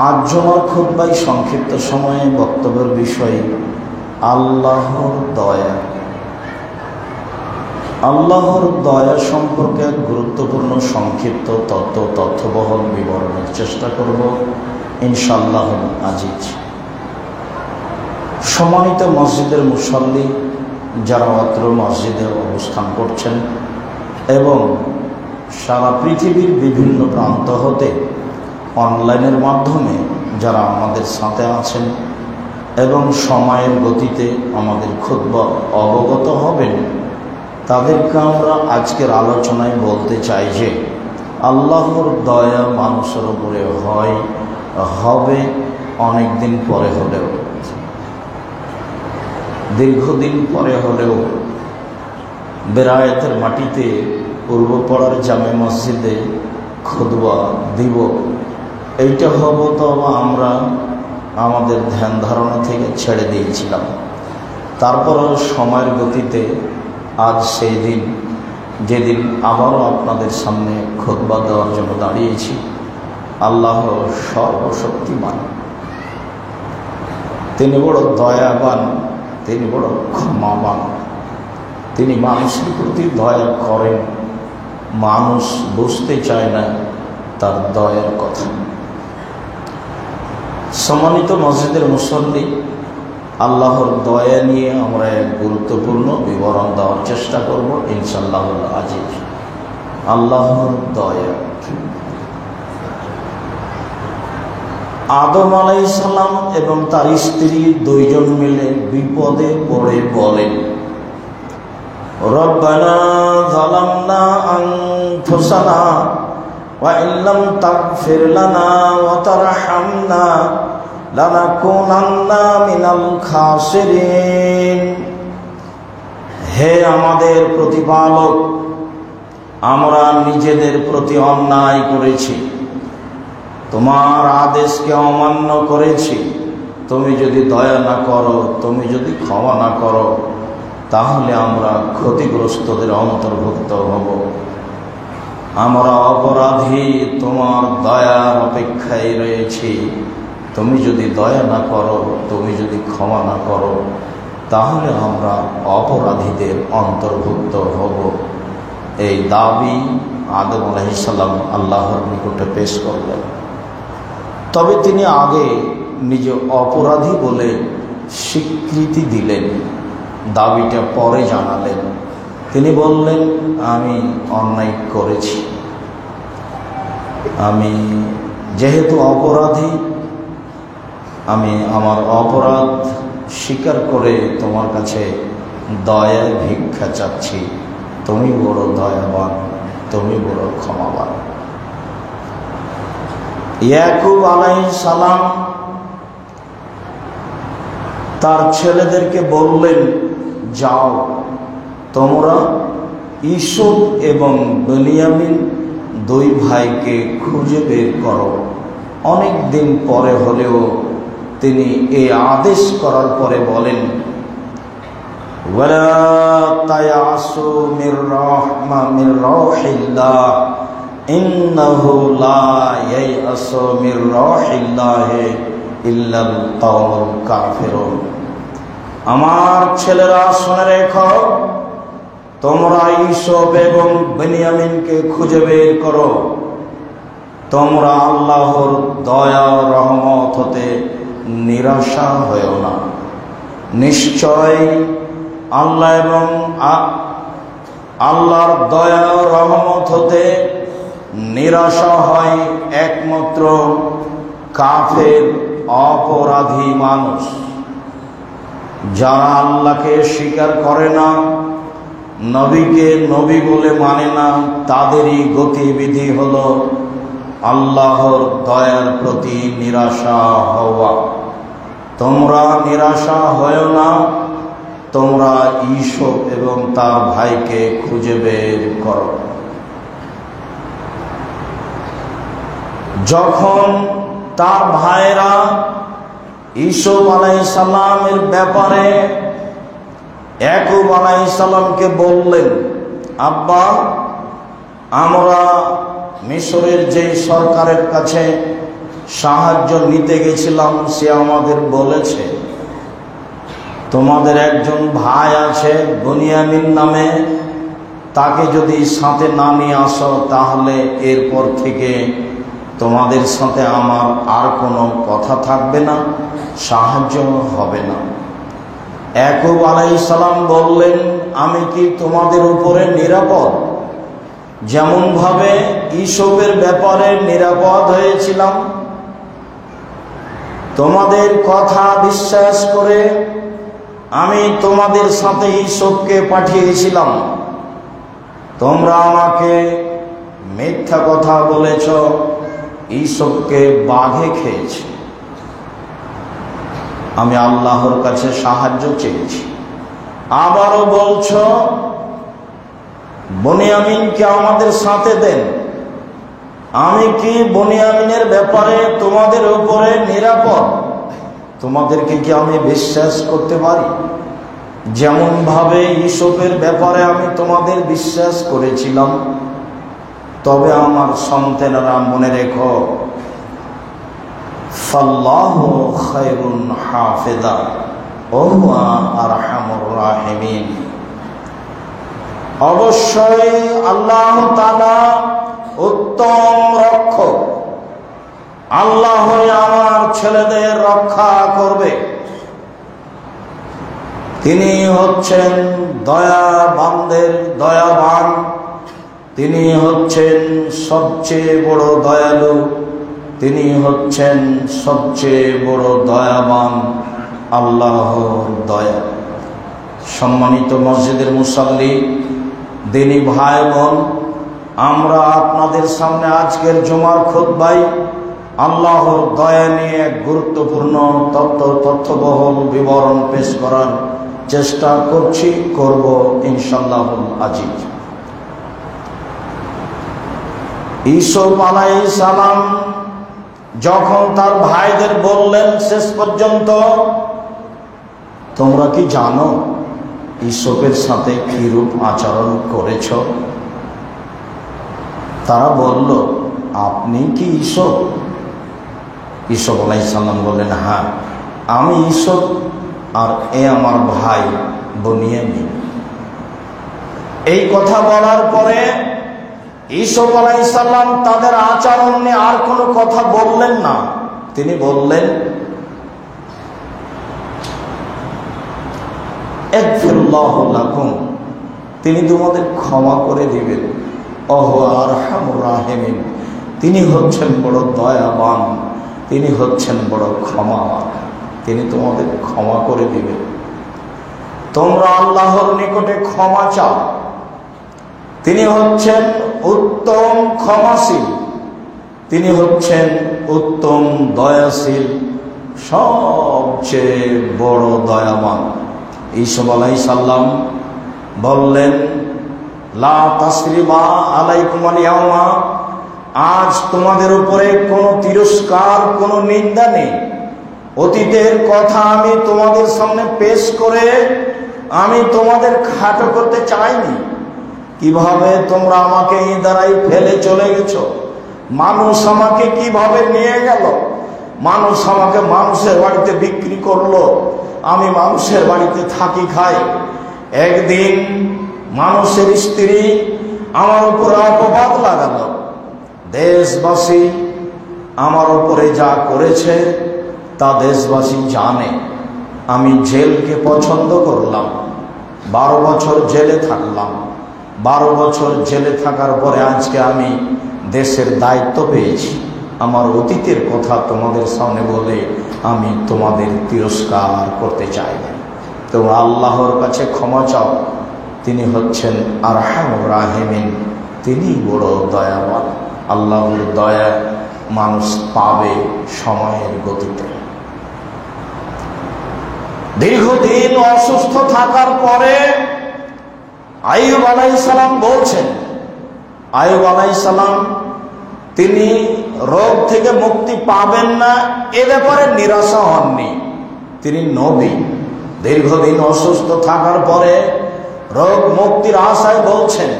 আজ জুমার খুতবায় সংক্ষিপ্ত সময়ে বক্তব্যের বিষয় আল্লাহর দয়া। আল্লাহর দয়া সম্পর্কে এক গুরুত্বপূর্ণ সংক্ষিপ্ত তথ্যবহল বিবরণের চেষ্টা করব ইনশাআল্লাহ আজিজ। সম্মানিত মসজিদের মুসল্লি যারা অত্র মসজিদে অবস্থান করছেন এবং সারা পৃথিবীর বিভিন্ন প্রান্ত হতে অনলাইনের মাধ্যমে যারা আমাদের সাথে আছেন এবং সময়ের গতিতে আমাদের খুতবা অবগত হবেন, তাদেরকে আমরা আজকের আলোচনায় বলতে চাই যে আল্লাহর দয়া মানুষের উপরে হবে অনেক দিন পরে হলেও, দীর্ঘদিন পরে হলেও বেরায়েতের মাটিতে পূর্বপাড়ার জামে মসজিদে খুতবা দিব। এইটা হব তো আমরা আমাদের ধ্যান ধারণা থেকে ছেড়ে দিয়েছিলাম। তারপরও সময়ের গতিতে আজ সেই দিন, যেদিন আবারও আপনাদের সামনে খুতবা দেওয়ার জন্য দাঁড়িয়েছি। আল্লাহ সর্বশক্তিমান, তিনি বড় দয়াবান, তিনি বড় ক্ষমাবান। তিনি মানুষের প্রতি দয়া করেন, মানুষ বুঝতে চায় না তার দয়ার কথা। সম্মানিত মসজিদের মুসল্লি, আল্লাহর দয়া নিয়ে আমরা এক গুরুত্বপূর্ণ বিবরণ দেওয়ার চেষ্টা করব ইনশাআল্লাহ আজিজ। আল্লাহর দয়া। আদম আলাইহিস সালাম এবং তার স্ত্রী দুইজন মিলে বিপদে পড়ে বলেন, রব্বানা যালামনা আনফুসানা ওয়া ইল্লাম তাগফির লানা ওয়া তারহামনা লানাকুনান্না মিনাল খাসিরিন। হে আমাদের প্রতিপালক, আমরা নিজেদের প্রতি অন্যায় করেছি, তোমার আদেশকে অমান্য করেছি। তুমি যদি দয়া না করো, তুমি যদি ক্ষমা না করো, তাহলে আমরা ক্ষতিগ্রস্তদের অন্তর্ভুক্ত হব। আমরা অপরাধী, তোমার দয়ার অপেক্ষায় রয়েছি। তুমি যদি দয়া না করো, তুমি যদি ক্ষমা না করো, তাহলে আমরা অপরাধীদের অন্তর্ভুক্ত হব। এই দাবি আদম আলাইহিস সালাম আল্লাহর নিকটে পেশ করলেন। তবে তিনি আগে নিজে অপরাধী বলে স্বীকৃতি দিলেন, দাবিটা পরে জানালেন। তিনি বললেন, আমি অন্যায় করেছি, আমি যেহেতু অপরাধী, আমি আমার অপরাধ স্বীকার করে তোমার কাছে দয়ার ভিক্ষা চাচ্ছি। তুমি বড় দয়াবান, তুমি বড় ক্ষমাবান। ইয়াকুব আলাইহিস সালাম তার ছেলেদেরকে বললেন, যাও তোমরা ইউসুফ এবং বেনিয়ামিন দুই ভাইকে খুঁজে বের করো। অনেক দিন পরে হলেও তিনি এই আদেশ করার পরে বলেন, ওয়ালা তায়াসু মির রাহিল্লাহ ইন্নাহু লা ইয়াসু মির রাহিল্লাহি ইল্লাল কওমুল কাফিরুন। আমার ছেলেরা শুনে রেখো, তোমরা ইউসুফ এবং বেনিয়ামিনকে খুঁজে বের করো। তোমরা আল্লাহর দয়া ও রহমত হতে নিরাশা হয়েও না। নিশ্চয় আল্লাহ এবং আল্লাহর দয়া ও রহমত হতে নিরাশা হয় একমাত্র কাফের অপরাধী মানুষ। যারা আল্লাহকে স্বীকার করে না, নবীকে নবী বলে মানে না, তাদেরই গতিবিধি হলো আল্লাহর দয়ার প্রতি নিরাশা হওয়া। তোমরা নিরাশা হয়েও না, তোমরা ইউসুফ এবং তার ভাইকে খুঁজে বের করো। যখন তার ভাইরা ইউসুফ আলাইহিস সালামের ব্যাপারে ইয়াকুব আলাইহিস সালামকে বললেন, আব্বা, আমরা মিশরের যে সরকারের কাছে সাহায্য নিতে গেছিলাম, সে আমাদের বলেছে তোমাদের একজন ভাই আছে বুনিয়ামিন নামে, তাকে যদি সাথে না নিয়ে আসো তাহলে এরপর থেকে তোমাদের সাথে আমার আর কোনো কথা থাকবে না, সাহায্য হবে না। ইয়াকুব আলাইহিস সালাম বললেন, আমি কি তোমাদের উপরে নিরাপদ? যেমন ভাবে ইউসুফের ব্যাপারে নিরাপদ হয়েছিলাম। তোমাদের কথা বিশ্বাস করে আমি তোমাদের সাথে ইউসুফকে পাঠিয়েছিলাম, তোমরা আমাকে মিথ্যা কথা বলেছ, ইউসুফকে বাঘে খেয়েছে। আমি আল্লাহর কাছে সাহায্য চেয়েছি। আবারও বলছ বুনিয়ামিনকে আমাদের সাথে দেন। আমি কি বুনিয়ামিনের ব্যাপারে তোমাদের উপরে নিরাপদ? তোমাদেরকে কি আমি বিশ্বাস করতে পারি? যেমন ভাবে ইউসুফের ব্যাপারে আমি তোমাদের বিশ্বাস করেছিলাম। তবে আমার সন্তানেরা মনে রেখো, ফাল্লাহু খায়রুন হাফিজা ওয়া হুয়া আরহামুর রাহিমিন। অবশ্যই আল্লাহ তাআলা উত্তম রক্ষক। আল্লাহ আমার ছেলেদের রক্ষা করবে। তিনি হচ্ছেন দয়াবানদের দয়াবান, তিনি হচ্ছেন সবচেয়ে বড় দয়ালু, তিনি হচ্ছেন সবচেয়ে বড় দয়াবান। আল্লাহর দয়া। সম্মানিত মসজিদের মুসাল্লি, দিনী ভাই বোন, আমরা আপনাদের সামনে আজকের জুমার খুতবায় আল্লাহর দয়া নিয়ে গুরুত্বপূর্ণ তথ্যবহুল বিবরণ পেশ করার চেষ্টা করব ইনশাআল্লাহুল আজিজ। ইউসুফ আলাইহিস সালাম যখন তার ভাইদের বললেন শেষ পর্যন্ত, তোমরা কি জানো ইউসুফের সাথে কিরূপ আচরণ করেছ? তারা বলল, আপনি কি ইউসুফ? ইউসুফ আলাইহিস সালাম বললেন, হ্যাঁ আমি ইউসুফ, আর এ আমার ভাই বুনিয়ামিন। এই কথা বলার পরে ইউসুফ আলাইহিস সালাম তাদের আচরণ নিয়ে আর কোনো কথা বললেন না। তিনি বললেন, ইগফিরুল্লাহু লাকুম, তিনি তোমাদের ক্ষমা করে দিবেন। ওয়া হুয়া আরহামুর রাহিমিন, তিনি হচ্ছেন বড় দয়াবান, তিনি হচ্ছেন বড় ক্ষমাবান, তিনি তোমাদের ক্ষমা করে দিবেন। তোমরা আল্লাহর নিকটে ক্ষমা চাও, তিনি হচ্ছেন উত্তম ক্ষমাশীল, তিনি হচ্ছেন উত্তম দয়াশীল, সবচেয়ে বড় দয়াবান। ইউসুফ আলাইহিস সালাম বললেন, লা তাসরিবা আলাইকুমুল ইয়াওমা, আজ তোমাদের উপরে কোনো তিরস্কার, কোনো নিন্দা নেই। অতীতের কথা আমি তোমাদের সামনে পেশ করে আমি তোমাদের খাটো করতে চাইনি। কিভাবে তোমরা আমাকে এই দ্বারাই ফেলে চলে গেছো, মানুষ আমাকে কিভাবে নিয়ে গেল, মানুষ আমাকে মানুষের বাড়িতে বিক্রি করলো, আমি মানুষের বাড়িতে থাকি খাই। একদিন মানুষের স্ত্রী আমার উপরে অপবাদ লাগালো। দেশবাসী আমার উপরে যা করেছে তা দেশবাসী জানে। আমি জেলকে পছন্দ করলাম, 12 বছর জেলে থাকলাম। 12 বছর জেলে থাকার পরে আজকে আমি দেশের দায়িত্ব পেয়েছি। আমার অতীতের কথা তোমাদের সামনে বলে আমি তোমাদের তিরস্কার করতে চাই না। তোমরা আল্লাহর কাছে ক্ষমা চাও, তিনি হচ্ছেন আরহামুর রাহিমিন, তিনি বড় দয়াবান। আল্লাহর দয়া মানুষ পাবে সময়ের গতিতে। দীর্ঘদিন অসুস্থ থাকার পরে আইয়ুব আলাইহিস সালাম বলছেন, আইয়ুব আলাইহিস সালাম তিনি রোগ থেকে মুক্তি পাবেন না এ ব্যাপারে নিরাশা হননি। তিনি নবী, দীর্ঘদিন অসুস্থ থাকার পরে রোগ মুক্তির আশায় বলছেন,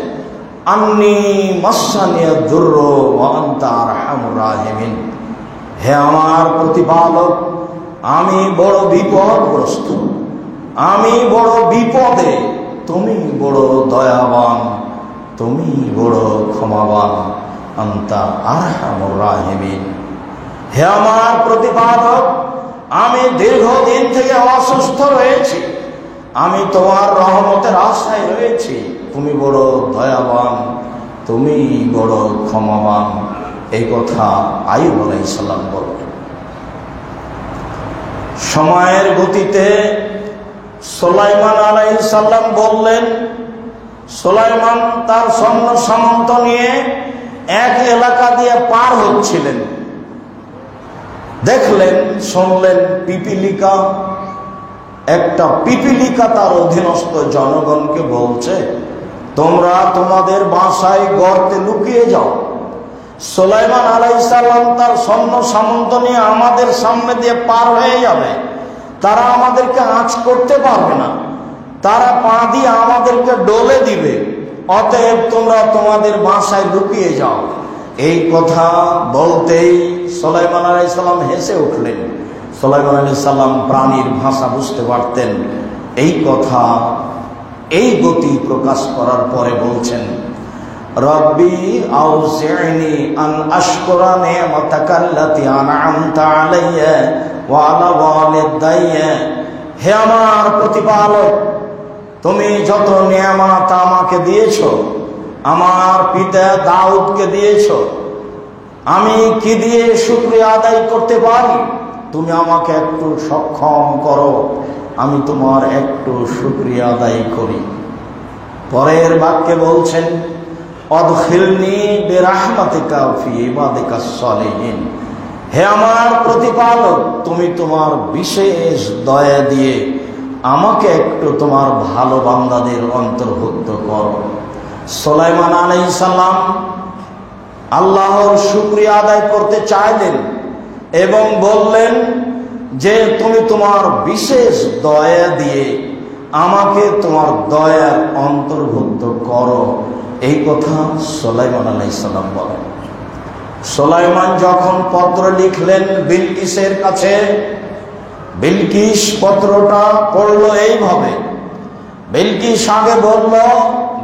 আন্নী মাসানিয়া দুররু ওয়া আনতা আরহামুর রাহিমিন, হে আমার প্রতিপালক, আমি বড় বিপদগ্রস্ত, আমি বড় বিপদে, তুমি বড় দয়াবান, তুমি বড় ক্ষমাবান, আনতা আরহামুর রাহিমিন। হে আমার প্রতিপালক, আমি দীর্ঘদিন থেকে অসুস্থ রয়েছি, আমি তোমার রহমতের আশায় রয়েছি, তুমি বড় দয়াবান, তুমি বড় ক্ষমাবান। এই কথা আইয়ুব আলাইহিস সালাম বললেন। সময়ের গতিতে সুলাইমান আলাইহিস সালাম বললেন, সুলাইমান তার সৈন্য সামন্ত নিয়ে এক এলাকা দিয়ে পার হচ্ছিলেন। দেখলেন, শুনলেন পিপিলিকা, একটা পিপিলিকা তার অধীনস্থ জনগণকে বলছে, তোমরা তোমাদের বাসায় গর্তে লুকিয়ে যাও। সুলাইমান আলাইহিস সালাম তার সৈন্য সামন্ত নিয়ে আমাদের সামনে দিয়ে পার হয়ে যাবে, তারা আমাদেরকে আঁচ করতে পারবে না, তারা পা দিয়ে আমাদেরকে ডলে দিবে, অতএব তোমরা তোমাদের বাসায় লুকিয়ে যাও। এই কথা বলতেই সুলাইমান আলাইহিস সালাম হেসে উঠলেন। সুলাইমান আলাইহিস সালাম প্রাণীর ভাষা বুঝতে পারতেন। এই কথা, এই গতি প্রকাশ করার পরে বলছেন, রব্বি আউজি'নি আন আশকুরা নি'মাতাকাল্লাতী আন'আমতা আলাইয়া ওয়া আলা ওয়ালিদাইয়া। হে আমার প্রতিপালক, তুমি যত নিয়ামত আমাকে দিয়েছো, আমার পিতা দাউদকে দিয়েছো, আমি কি দিয়ে শুকরিয়া আদায় করতে পারি? তুমি আমাকে একটু সক্ষম করো, আমি তোমার একটু শুকরিয়া আদায় করি। পরের বাক্যে বলছেন, অদখিলনি বিরাহমাতিকা ফি ইবাদিকাস সালিহিন। হে আমার প্রতিপালক, তুমি তোমার বিশেষ দয়া দিয়ে আমাকে একটু তোমার ভালো বান্দাদের অন্তর্ভুক্ত করো। সুলাইমান আলাইহিস সালাম আল্লাহর শুকরিয়া আদায় করতে চাইলেন এবং বললেন যে তুমি তোমার বিশেষ দয়া দিয়ে আমাকে তোমার দয়ার অন্তর্ভুক্ত করো। এই কথা সুলাইমান আলাইহিস সালাম বলেন। সুলাইমান যখন পত্র লিখলেন বিলকিসের কাছে, বিলকিস পত্রটা পড়লো এইভাবে। বিলকিস আগে বলল,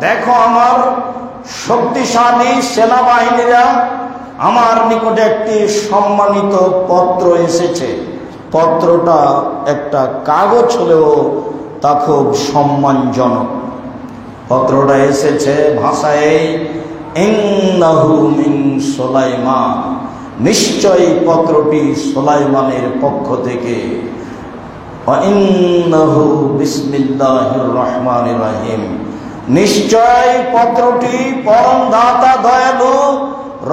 দেখো আমার শক্তিশালী সেনাবাহিনীরা আমার নিকটে একটি সম্মানিত পত্র এসেছে। পত্রটা একটা কাগজ হলেও তা খুব সম্মানজনক। পত্রটা এসেছে ভাষায় ইন্নাহু মিন সুলাইমান, নিশ্চয়ই পত্রটি সুলাইমানের পক্ষ থেকে। ওয়া ইন্নাহু বিসমিল্লাহির রহমানির রহিম, নিশ্চয় পত্রটি পরম দাতা দয়ালু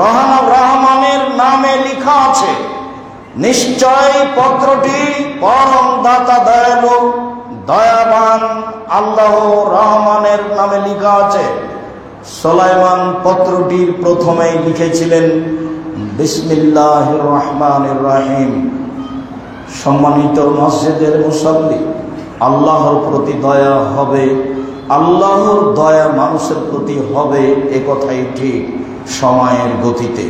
রহমানের নামে লেখা আছে। নিশ্চয় পত্রটি পরম দাতা দয়ালু দয়াবান আল্লাহ রহমানের নামে লেখা আছে। সুলাইমান পত্রটির প্রথমেই লিখেছিলেন বিসমিল্লাহির রহমানির রহিম। সম্মানিত মসজিদের মুসাল্লি, আল্লাহর প্রতি দয়া হবে, আল্লাহর দয়া মানুষের প্রতি হবে, এ কথাই ঠিক সময়ের গতিতে।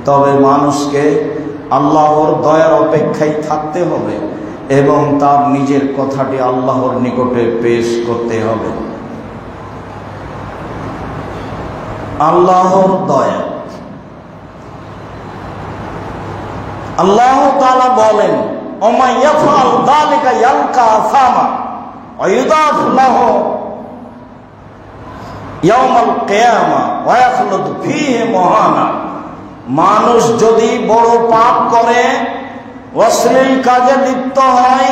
তবে মানুষকে আল্লাহর দয়ার অপেক্ষায় থাকতে হবে এবং তার নিজের কথাটি আল্লাহর নিকটে পেশ করতে হবে। আল্লাহর দয়া, আল্লাহ তাআলা বলেন, ওমা ইয়াফআল যালিকা ইয়ালকা আসামা ওয়া ইউদাফ লাহু ইয়াউমাল কিয়ামা ওয়া ইয়াখলুদ ফীহি মুহানা। মানুষ যদি বড় পাপ করে, অশ্লীল কাজে লিপ্ত হয়,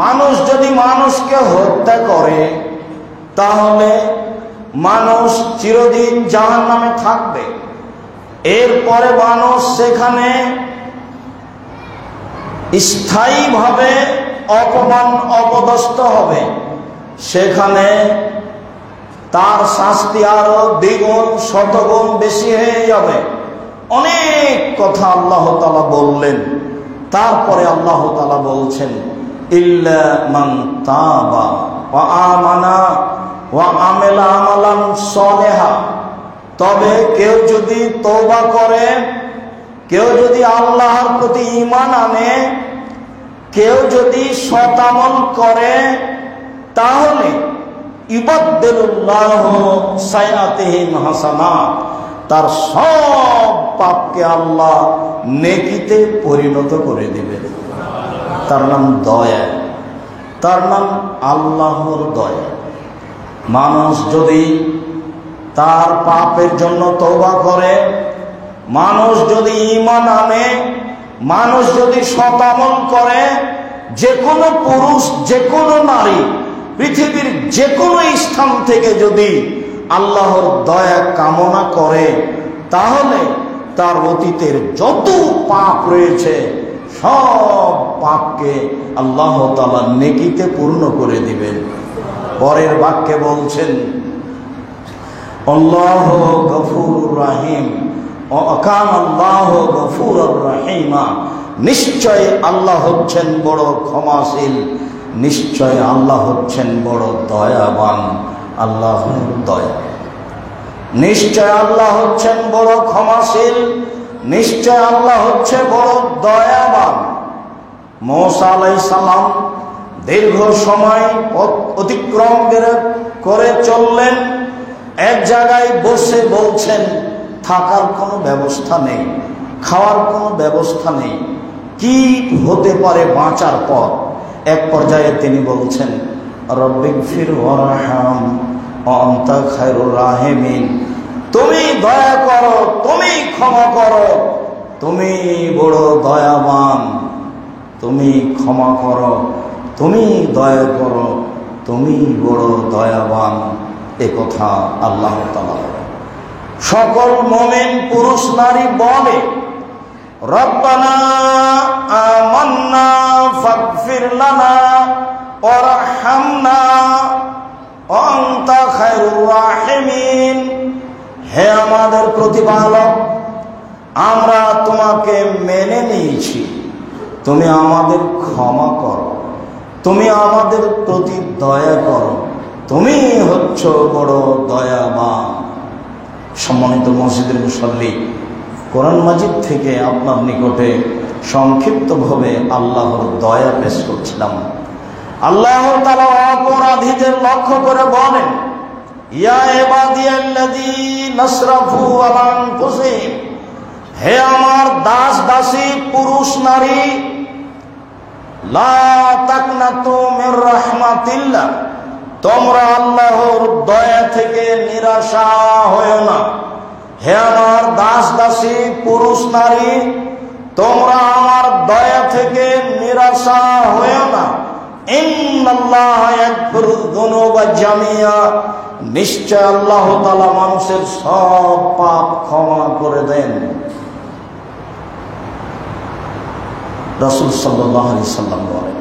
মানুষ যদি মানুষকে হত্যা করে, তাহলে মানুষ চিরদিন জাহান্নামে থাকবে। এরপরে মানুষ সেখানে স্থায়ীভাবে অপমান অপদস্থ হবে, সেখানে তার শাস্তি আরো দ্বিগুণ শতগুণ বেশি হয়ে যাবে। অনেক কথা আল্লাহ তাআলা বললেন। তারপরে আল্লাহ তাআলা বলছেন, ইল্লা মান তাবা ওয়া আমানা ওয়া আমিলা আমালান সালিহা, তবে কেউ যদি তওবা করে কেউ যদি আল্লাহর প্রতি ঈমান আনে, কেউ যদি সৎ আমল করে, তাহলে ইবাদদিলুল্লাহু সাইয়াতিহিম হাসানাত, তার সব পাপকে আল্লাহ নেকিতে পরিণত করে দিবেন। তার নাম দয়া, তার নাম আল্লাহর দয়া। মানুষ যদি তার পাপের জন্য তওবা করে, মানুষ যদি ঈমান আনে, মানুষ যদি সৎ আমল করে, যে কোনো পুরুষ যে কোনো নারী পৃথিবীর যে কোনো স্থান থেকে যদি আল্লাহর দয়া কামনা করে, তাহলে তার অতীতের যত পাপ রয়েছে সব পাপকে আল্লাহ তাআলা নেকিতে পূর্ণ করে দিবেন। পরের বাক্যে বলছেন, আল্লাহু গফুরুর রহিম, কান আল্লাহু গফুরুর রহিমা, নিশ্চয় আল্লাহ হচ্ছেন বড় ক্ষমাশীল, নিশ্চয় আল্লাহ হচ্ছেন বড় দয়াবান। আল্লাহর দয়া, নিশ্চয় আল্লাহ হচ্ছেন বড় ক্ষমাশীল, নিশ্চয় আল্লাহ হচ্ছে বড় দয়াবান। মূসা আলাইহিস সালাম দীর্ঘ সময় পথ অতিক্রম করে চললেন, এক জায়গায় বসে বলছেন থাকার কোনো ব্যবস্থা নেই, খাওয়ার কোনো ব্যবস্থা নেই, কি হতে পারে বাঁচার পথ? এক পর্যায়ে তিনি বলছেন, রব্বিগফির ওয়ারহাম আনতা খায়রুর রাহিমিন, তুমি দয়া করো, তুমি ক্ষমা করো, তুমি বড় দয়াবান, তুমি ক্ষমা করো, তুমি দয়া করো, তুমি বড় দয়াবান। এ কথা আল্লাহ তাআলা সকল মুমিন পুরুষ নারী বলে, রব্বানা আমান্না ফাগফির লানা ওয়ারহামনা আনতা খায়রুর রাহিমিন, হে আমাদের প্রতিপালক, আমরা তোমাকে মেনে নিয়েছি, তুমি আমাদের ক্ষমা করো, তুমি আমাদের প্রতি দয়া করো, তুমি হচ্ছ বড় দয়াবান। সম্মানিত মসজিদের মুসল্লি, কোরআন মাজিদ থেকে আপনার নিকটে সংক্ষিপ্তভাবে আল্লাহর দয়া পেশ করছিলাম। আল্লাহ তাআলা অপরাধীদের লক্ষ্য করে বলেন, ইয়া ইবাদিয়াল্লাযীনা আসরাফু আলা আনফুসিহিম, হে আমার দাস দাসী পুরুষ নারী, লা তাকনাতু মির রাহমাতিল্লাহ, তোমরা আল্লাহর দয়া থেকে নিরাশা হয়ো না। হে আমার দাস দাসী পুরুষ নারী, তোমরা আমার দয়া থেকে নিরাশা হয়ো না। ইন্নাল্লাহা ইয়াগফিরুয যুনুবা জামিআ, নিশ্চয় আল্লাহ তাআলা মানুষের সব পাপ ক্ষমা করে দেন। রাসূল সাল্লাল্লাহু আলাইহি সাল্লাম বলেন।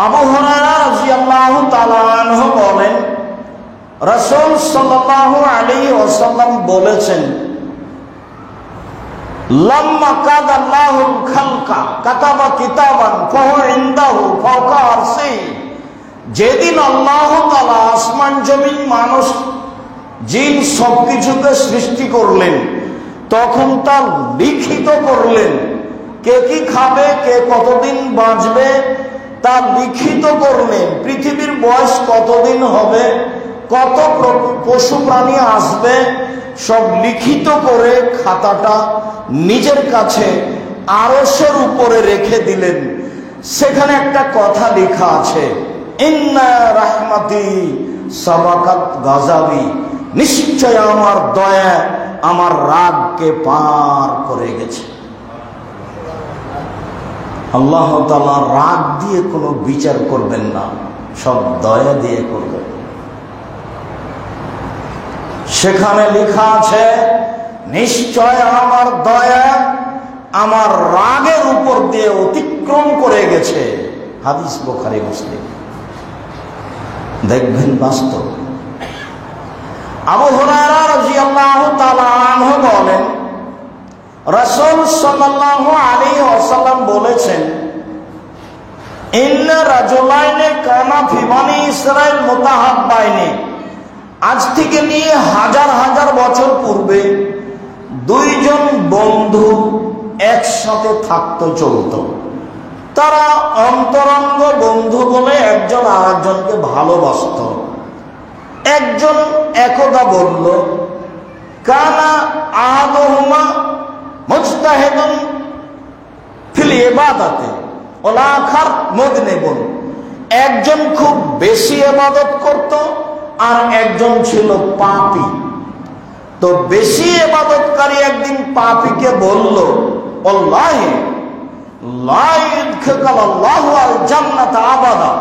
আবু হুরায়রা রাদিয়াল্লাহু তাআলা আনহু বলেন, রাসূল সাল্লাল্লাহু আলাইহি ওয়াসাল্লাম বলেছেন, লাম্মা কাদাল্লাহুল খালকা কাতাবা কিতাবান ফাহুয়া ইনদাহু ফাওকা আরশি, যেদিন আল্লাহ তাআলা আসমান জমিন মানুষ জিন সবকিছুকে সৃষ্টি করলেন, তখন তা লিখিত করলেন। কে কি খাবে, কে কতদিন বাঁচবে তা লিখিত করলেন। পৃথিবীর বয়স কতদিন হবে, কত পশু প্রাণী আসবে, সব লিখিত করে খাতাটা নিজের কাছে আরশের উপরে রেখে দিলেন। সেখানে একটা কথা লেখা আছে, ইন্না রাহমাতি সাবাকাত গাযাবি, নিশ্চয় আমার দয়া আমার রাগকে পার করে গেছে। আল্লাহ তাআলা রাগ দিয়ে কোনো বিচার করবেন না, সব দয়া দিয়ে করবেন। সেখানে লেখা আছে, নিশ্চয় আমার দয়া আমার রাগের উপর দিয়ে অতিক্রম করে গেছে। হাদিস বুখারী মুসলিম। দেখবেন বাস্তব। আবু হুরায়রা রাদিয়াল্লাহু তাআলা আনহু বলেন, রাসূল সাল্লাল্লাহু আলাইহি ওয়াসাল্লাম বলেছেন, ইন্না রাজুলাইনি কানা ফি বানি ইসরাঈল মুতাহাব্বাইনি, আজ থেকে নিয়ে হাজার হাজার বছর পূর্বে দুইজন বন্ধু একসাথে থাকতো, চলতো। তারা অন্তরঙ্গ বন্ধু বলে একজন আরেকজনকে ভালোবাসত। একজন একদা বলল, কানা আহাদুহুমা মুজতাহিদুন ফিল ইবাদাতে ওয়াল আখার মুযনিবুন। একজন খুব বেশি ইবাদত করত আর একজন ছিল পাপী। তো বেশি ইবাদতকারী একদিন পাপীকে বলল, আল্লাহি লা ইদখিলাল্লাহু আল জান্নাতা আবাদা,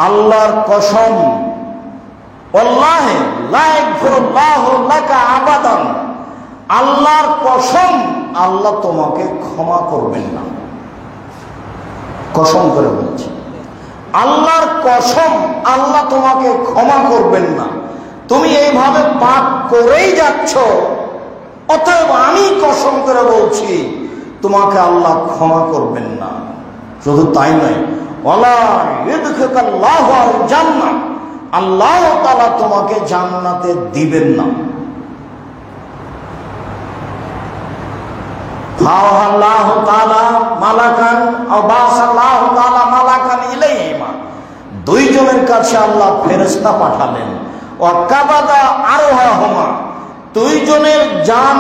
আল্লাহর কসম, আল্লাহি লা ইগফিরুল্লাহু লাকা আবাদান, আল্লাহর কসম আল্লাহ তোমাকে ক্ষমা করবেন না। কসম করে বলছি, আল্লাহর কসম আল্লাহ তোমাকে ক্ষমা করবেন না। তুমি এইভাবে পাপ করেই যাচ্ছ, অতএব আমি কসম করে বলছি তোমাকে আল্লাহ ক্ষমা করবেন না। শুধু তাই নয়, ওয়ালা ইদখিলাল্লাহু আল জান্নাহ, আল্লাহ তাআলা তোমাকে জান্নাতে দিবেন না। ফাআল্লাহু তাআলা মালাকান আও বাসাল্লাহু তাআলা মালাকান ইলাইহিমা, দুইজনের কাছে আল্লাহ ফেরেশতা পাঠালেন। ওয়াকাবাদা আরওয়াহুমা, দুইজনের জান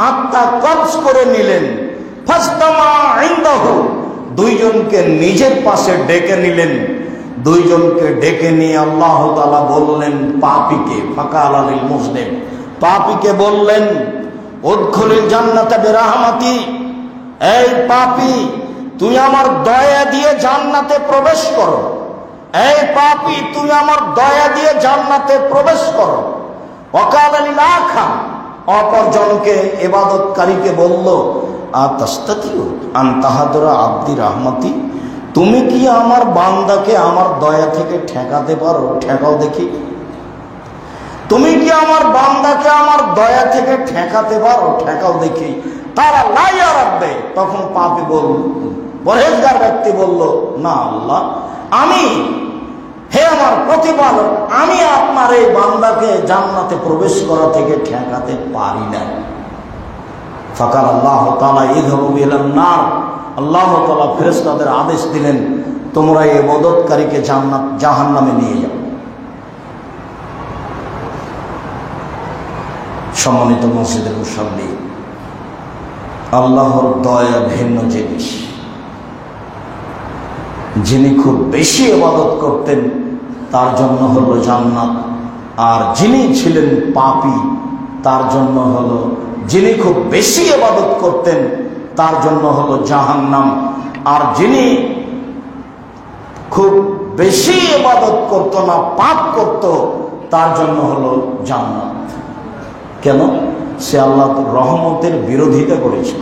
আত্মা কবজ করে নিলেন। ফাস্তামা ইনদাহু, দুইজনকে নিজের পাশে ডেকে নিলেন। দুইজনকে ডেকে নিয়ে আল্লাহ তাআলা বললেন পাপীকে, ফাকালা লিল মুসলিম, পাপীকে বললেন, উদখুলিল জান্নাতা বিরাহমাতি, এই পাপী তুই আমার দয়া দিয়ে জান্নাতে প্রবেশ করো। এই পাপী তুই আমার দয়া দিয়ে জান্নাতে প্রবেশ করো। ওয়াকালা লিল আখার, অপরজনকে ইবাদতকারীকে বলল, আতাস্তাতিউ আন তাহাদুরা আব্দি রাহমাতি, তুমি কি আমার বান্দাকে আমার দয়া থেকে ঠেকাতে পারো? ঠেকাও দেখি। তুমি কি আমার বান্দাকে আমার দয়া থেকে ঠেকাতে পারো? ঠেকাও দেখি। তারা লাইয়া রাখবে। তখন পাপী বলল, পরহেজগার ব্যক্তি বলল, না আল্লাহ, আমি, হে আমার প্রতিপালক, আমি আপনার এই বান্দাকে জান্নাতে প্রবেশ করা থেকে ঠেকাতে পারি না। ফাকাল আল্লাহ তাআলা ইযহাবু ইলান নার, আল্লাহ তাআলা ফেরেশতাদের আদেশ দিলেন, তোমরা এই ইবাদতকারীকে জাহান্নামে নিয়ে যাও। সম্মানিত মসজিদের মুসল্লি, আল্লাহর দয়া ভিন্ন জিনিস। যিনি খুব বেশি ইবাদত করতেন তার জন্য হলো জান্নাত, আর যিনি ছিলেন পাপী তার জন্য হলো, যিনি খুব বেশি ইবাদত করতেন তার জন্য হলো জাহান্নাম, আর যিনি খুব বেশি ইবাদত করত না, পাপ করত, তার জন্য হলো জান্নাত। কেন? সে আল্লাহর রহমতের বিরোধিতা করেছিল,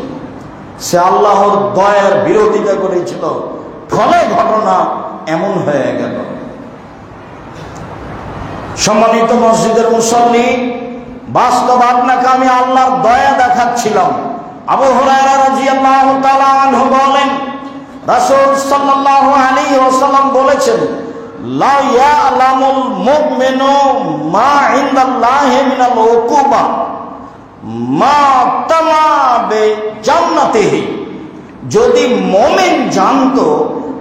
সে আল্লাহর দয়ার বিরোধিতা করেছিল, ফলে ঘটনা এমন হয়ে গেল। সম্মানিত মসজিদের মুসল্লি, বাস্তব আপনাকে আমি আল্লাহর দয়া দেখাচ্ছিলাম। আবু হুরায়রা রাদিয়াল্লাহু তাআলা আনহু বলেন, রাসূল সাল্লাল্লাহু আলাইহি ওয়াসাল্লাম বলেছেন, লা ইয়ালামুল মুমিনু মা ইনদাল্লাহি মিনাল উকুবা মা তামাবে জান্নাতিহি, যদি মুমিন জানতো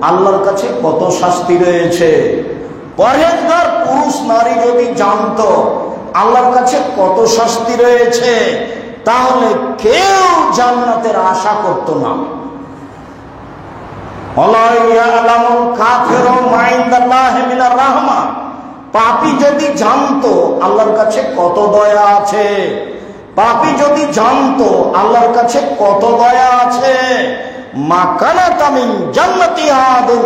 আল্লাহর কাছে কত শাস্তি রয়েছে, পরহেজগার পুরুষ নারী যদি জানতো আল্লাহর কাছে কত শাস্তি রয়েছে, তাহলে কেউ জান্নাতের আশা করত না। পাপী যদি জানতো আল্লাহর কাছে কত দয়া আছে, পাপী যদি জানতো আল্লাহর কাছে কত দয়া আছে, মা কানাত মিন জান্নাতি আহাদুন,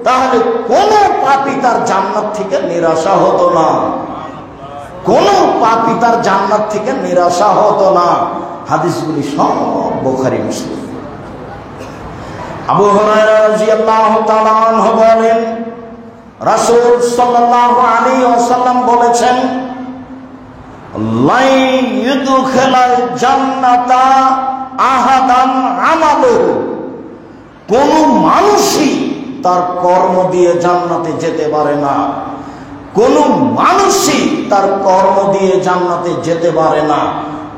তাহলে কোন পাপী তার জান্নাত থেকে নিরাশা হতো না, কোন পাপী তার জান্নাত থেকে নিরাশা হতো না। হাদিসগুলি সব বুখারী মুসলিম। আবু হুরায়রা রাদিয়াল্লাহু তাআলা আনহু বলেন, রাসূল সাল্লাল্লাহু আলাইহি ওয়াসাল্লাম বলেছেন, লা ইউদখিলাল জান্নাতা আহাদান আমালুহু, কোন মানুষই তার কর্ম দিয়ে জান্নাতে যেতে পারে না, কোন মানুষই তার কর্ম দিয়ে জান্নাতে যেতে পারে না।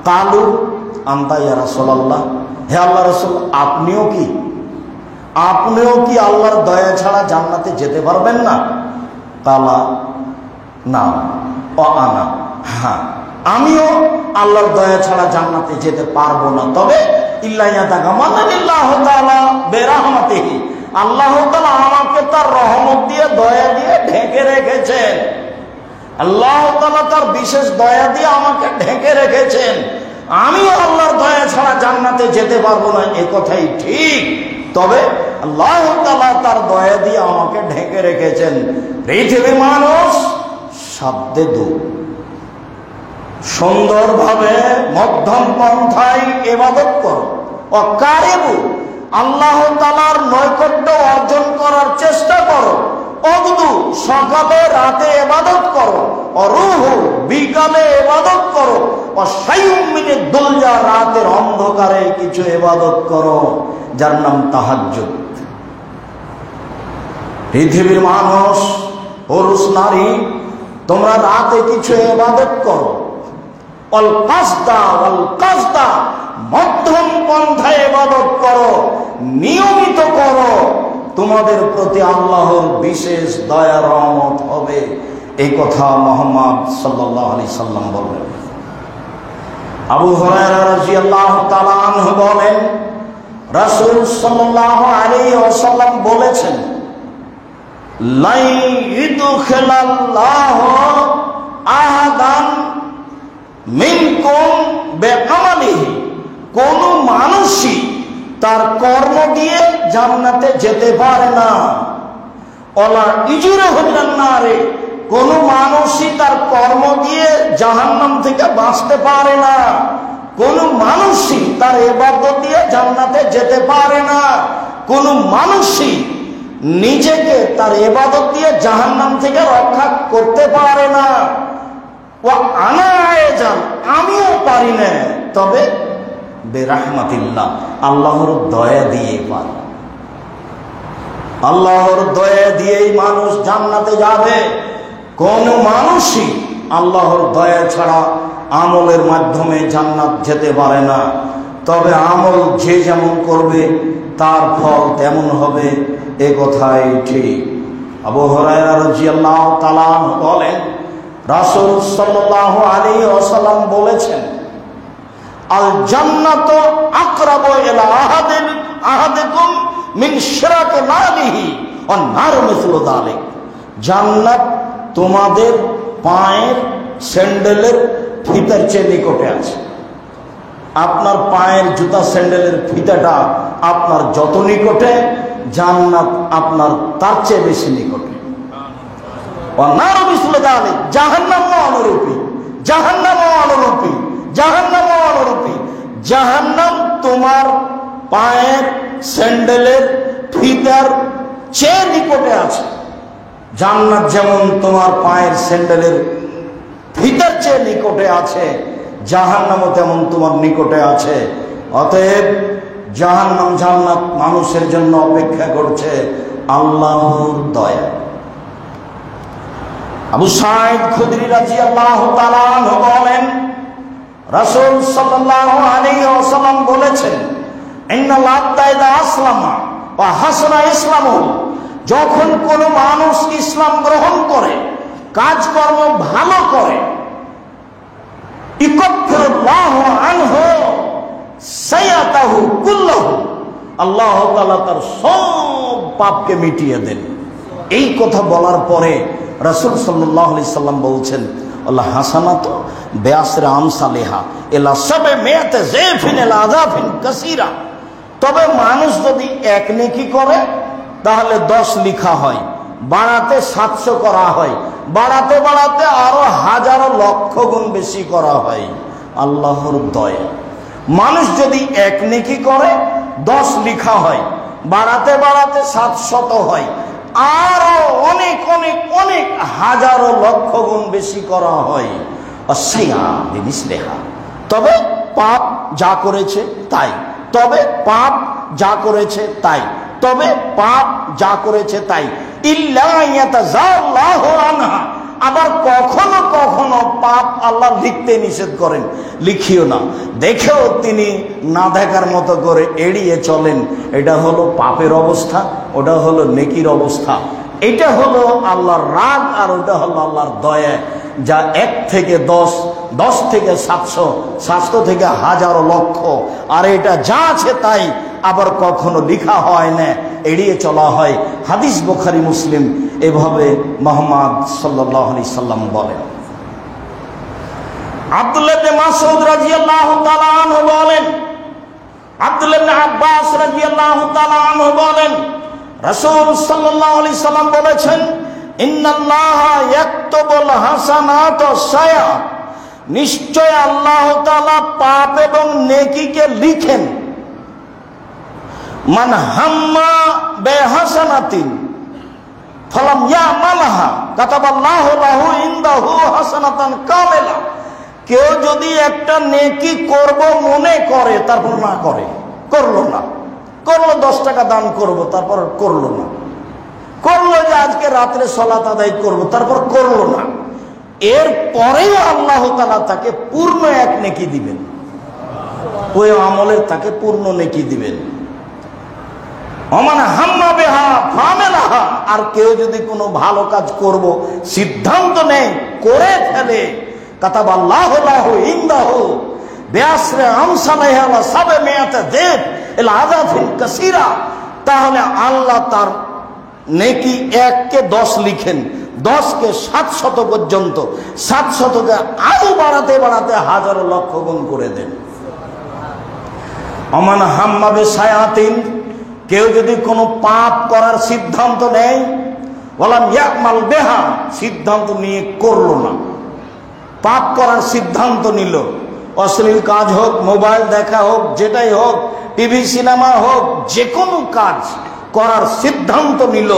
কালু, আনতা ইয়া রাসূলুল্লাহ, হে আল্লাহ রাসূল আপনিও কি আল্লাহর দয়া ছাড়া জান্নাতে যেতে পারবেন না? কালা না ও আনা, হ্যাঁ আমিও আল্লাহর দয়া ছাড়া জান্নাতে যেতে পারবো না, তবে ইল্লা ইয়াতাগাম্মাদানিল্লাহু তাআলা বিরাহমাতিহি, আল্লাহ তাআলা আমাকে তার রহমত দিয়ে দয়া দিয়ে ঢেকে রেখেছেন। আল্লাহ তাআলা তার বিশেষ দয়া দিয়ে আমাকে ঢেকে রেখেছেন। আমিও আল্লাহর দয়া ছাড়া জান্নাতে যেতে পারবো না, এ কথাই ঠিক, তবে আল্লাহ তাআলা তার দয়া দিয়ে আমাকে ঢেকে রেখেছেন। পৃথিবীর মানুষ সাধ্যে সুন্দরভাবে মধ্যম পন্থায় ইবাদত করো, অকারিবু আল্লাহ তাআলার নৈকট্য অর্জন করার চেষ্টা করো, অগদু সকালে রাতে ইবাদত করো, অরুহু বিকালে ইবাদত করো, অসাইয়ুম মিনাদ দুলজা রাতের অন্ধকারে কিছু ইবাদত করো, যার নাম তাহাজ্জুদ। পৃথিবীর মানুষ পুরুষ নারী তোমরা রাতে কিছু ইবাদত করো, অল কাসদা মধ্যম পন্থায় ইবাদত করো, নিয়মিত করো, তোমাদের প্রতি আল্লাহর বিশেষ দয়া রহমত হবে। এই কথা মুহাম্মদ সাল্লাল্লাহু আলাইহি সাল্লাম বলেন। আবু হুরায়রা রাদিয়াল্লাহু তাআলা আনহু বলেন, রাসূল সাল্লাল্লাহু আলাইহি ওয়াসাল্লাম বলেছেন, লা ইদখিলাল্লাহু আহাদান মিনকুম বিআমালিহি, কোন মানুষই তার কর্ম দিয়ে জান্নাতে যেতে পারে না। ওয়ালা ইজরুহু মিনান নারে, কোন মানুষই তার কর্ম দিয়ে জাহান্নাম থেকে বাঁচতে পারে না। কোন মানুষই তার ইবাদত দিয়ে জান্নাতে যেতে পারে না। কোন মানুষই নিজেকে তার ইবাদত দিয়ে জাহান্নাম থেকে রক্ষা করতে পারে না। ওয়া আনা আয়াজান, আমিও পারি না, তবে বিরাহমাতিল্লাহ আল্লাহর দয়া দিয়ে পারে। আল্লাহর দয়া দিয়েই মানুষ জান্নাতে যাবে। কোন মানুষই আল্লাহর দয়া ছাড়া আমলের মাধ্যমে জান্নাত যেতে পারে না। তবে আমল যে যেমন করবে তার ফল তেমন হবে, এ কথাই ঠিক। আবু হুরায়রা রাদিয়াল্লাহু তাআলা বলেন, রাসূল সাল্লাল্লাহু আলাইহি ওয়াসাল্লাম বলেছেন, আল জান্নাতু আকরাবু ইলা আহাদিকুম মিন শিরাকি নালিহি ওয়ান নারু মিসলু যালিক, জান্নাত তোমাদের পায়ের স্যান্ডেলের ফিতার চেয়ে নিকটে আছে। আপনার পায়ের জুতা স্যান্ডেলের ফিতাটা আপনার যত নিকটে, জান্নাত আপনার তার চেয়ে বেশি নিকটে। ওয়ান নারু মিসলু যালিক, জাহান্নামও অনুরূপী, জাহান্নামও অনুরূপী, জাহান্নামও অনুরূপী। জাহান্নাম তোমার পায়ের স্যান্ডেলের ফিতার চেয়ে নিকটে আছে। জান্নাত যেমন তোমার পায়ের স্যান্ডেলের ফিতার চেয়ে নিকটে আছে, জাহান্নামও তেমন তোমার নিকটে আছে। অতএব জাহান্নাম জান্নাত মানুষের জন্য অপেক্ষা করছে আল্লাহর দয়া। আবু সাঈদ খুদরি রাদিয়াল্লাহু তাআলা আনহু বলেন, রাসূল সাল্লাল্লাহু আলাইহি ওয়াসাল্লাম বলেছেন, ইন্নাল আবদা ইযা আসলামা ওয়া হাসানা ইসলামু, যখন কোন মানুষ ইসলাম গ্রহণ করে, কাজকর্ম ভালো করে, ইকাফিরুল্লাহু আনহু সাইয়াতাহু কুল্লাহু, আল্লাহ তাআলা তার সব পাপকে মিটিয়ে দেন। এই কথা বলার পরে রাসূল সাল্লাল্লাহু আলাইহি সাল্লাম বলছেন, আল্লাহ হাসানাতু বিআশরি আমসালিহা ইলা সাবমিয়াতি যায়ফিন ইলা আযাফিন কাসীরা, তবে মানুষ যদি এক নেকি করে তাহলে 10 লিখা হয়, বাড়াতে 700 করা হয়, বাড়াতে বাড়াতে আরো হাজারো লক্ষ গুণ বেশি করা হয়। আল্লাহর দয়া। মানুষ যদি এক নেকি করে 10 লিখা হয়, বাড়াতে বাড়াতে 700 হয়, আরো অনেক অনেক অনেক হাজারো লক্ষ গুণ বেশি করা হয়। তবে পাপ যা করেছে তাই, তবে পাপ যা করেছে তাই, তবে পাপ যা করেছে তাই। ইল্লা ইয়াতাজাল্লাহু আনহা, আবার কখনো কখনো পাপ আল্লাহ লিখতে নিষেধ করেন, লিখিও না। দেখেও তিনি না দেখার মতো করে এড়িয়ে চলেন। এটা হলো পাপের অবস্থা, ওটা হলো নেকির অবস্থা। এটা হলো আল্লাহর রাগ, আর ওটা হলো আল্লাহর দয়া, যা 1 থেকে 10, 10 থেকে 700, 700 থেকে হাজারো লক্ষ। আর এটা যা আছে তাই, আবার কখনো লিখা হয় না, এড়িয়ে চলা হয়। হাদিস বুখারী মুসলিম, এভাবে মুহাম্মদ সাল্লাল্লাহু আলাইহি সাল্লাম বলেন। আব্দুল্লাহ ইবনে মাসউদ রাদিয়াল্লাহু তাআলা আনহু বলেন, আব্দুল্লাহ ইবনে আব্বাস রাদিয়াল্লাহু তাআলা আনহু বলেন, রাসূল সাল্লাল্লাহু আলাইহি সাল্লাম বলেছেন, ইন্নাল্লাহা ইয়াকতুবুল হাসানাত ওয়াস-সাইয়্যাত, নিশ্চয় আল্লাহ তাআলা পাপ এবং নেকিকে লিখেন। মান হাম্মা বিহাসানাতিন ফালাম ইয়ামালহা কাতাবাল্লাহু লাহু ইনদাহু হাসানাতান কামিলা। কেউ যদি একটা নেকি করব মনে করে, তারপর না করে, করলো না, করলো 10 টাকা দান করব, তারপর করলো না, করলো যে আজকে রাত্রে সালাত আদায় করব, তারপর করলো না, এর পরেও আল্লাহ তাআলা তাকে পূর্ণ এক নেকি দিবেন, ওই আমলের তাকে পূর্ণ নেকি দিবেন। ওমান হাম্মা বিহা ফাআমিলাহা, আর কেউ যদি কোনো ভালো কাজ করব সিদ্ধান্ত নেয়, করে ফেলে, কাতাবাল্লাহু লাহু ইনদাহু বিআশরি আমসালিহা ওয়া সাবমিয়াতা যিব ইলা আযাফিন কাসীরা, তাহলে আল্লাহ তার নেকি 1 কে 10 লিখেন, 10 কে 700 পর্যন্ত, 700 কে আরো বাড়াতে বাড়াতে হাজারো লক্ষ গুণ করে দেন। ওমান হাম্মা বিসায়াতিন, কেউ যদি কোনো পাপ করার সিদ্ধান্ত নেয়, ওয়ালাম ইয়ামাল বিহা, সিদ্ধান্ত নিয়ে করলো না, পাপ করার সিদ্ধান্ত নিল, অশ্লীল কাজ হোক, মোবাইল দেখা হোক, যেটাই হোক, টিভি সিনেমা হোক, যে কোনো কাজ করার সিদ্ধান্ত নিল,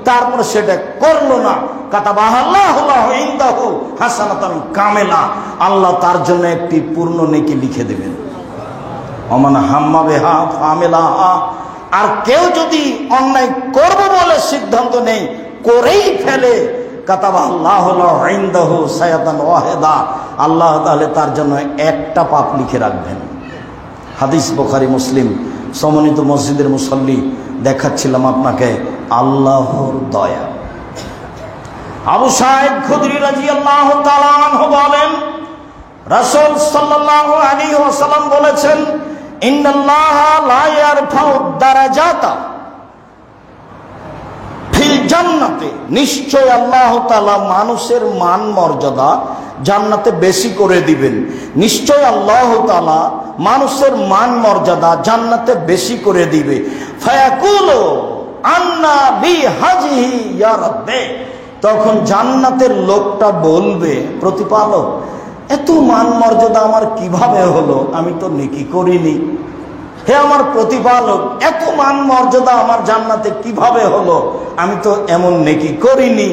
তারপর সেটা করলো না, কাতাবাল্লাহু লাহু ইনদাহু হাসানাতান কামিলা, আল্লাহ তার জন্য একটি পূর্ণ নেকি লিখে দেবেন। ওমান হাম্মা বিহা ফাআমিলাহা, আর কেউ যদি অন্যায় করব বলে সিদ্ধান্ত নেই, করেই ফেলে, কাতাবাল্লাহু লাহু ইনদাহু সায়াতান ওয়াহিদা, আল্লাহ তাআলা তার জন্য একটা পাপ লিখে রাখবেন। হাদিস বুখারী মুসলিম। সম্মানিত মসজিদের মুসল্লি, দেখাচ্ছিলাম আপনাকে আল্লাহর দয়া। আবু সাঈদ খুদরি রাদিয়াল্লাহু তাআলা আনহু বলেন, রাসূল সাল্লাল্লাহু আলাইহি ওয়াসাল্লাম বলেছেন, ইন্নাল্লাহা লা ইয়ারফাউ দারাজাতা ফিল জান্নাতে, নিশ্চয় আল্লাহ তাআলা মানুষের মান মর্যাদা জান্নাতে বেশি করে দিবেন। নিশ্চয় আল্লাহ তাআলা মানুষের মান মর্যাদা জান্নাতে বেশি করে দিবে। ফায়াকুলু আন্না বিহাজিহি ইয়া রাব্বি, তখন জান্নাতের লোকটা বলবে, প্রতিপালক, এত মান মর্যাদা আমার কিভাবে হলো? আমি তো নেকি করিনি। হে আমার প্রতিপালক, এত মান মর্যাদা আমার জান্নাতে কিভাবে হলো? আমি তো এমন নেকি করিনি।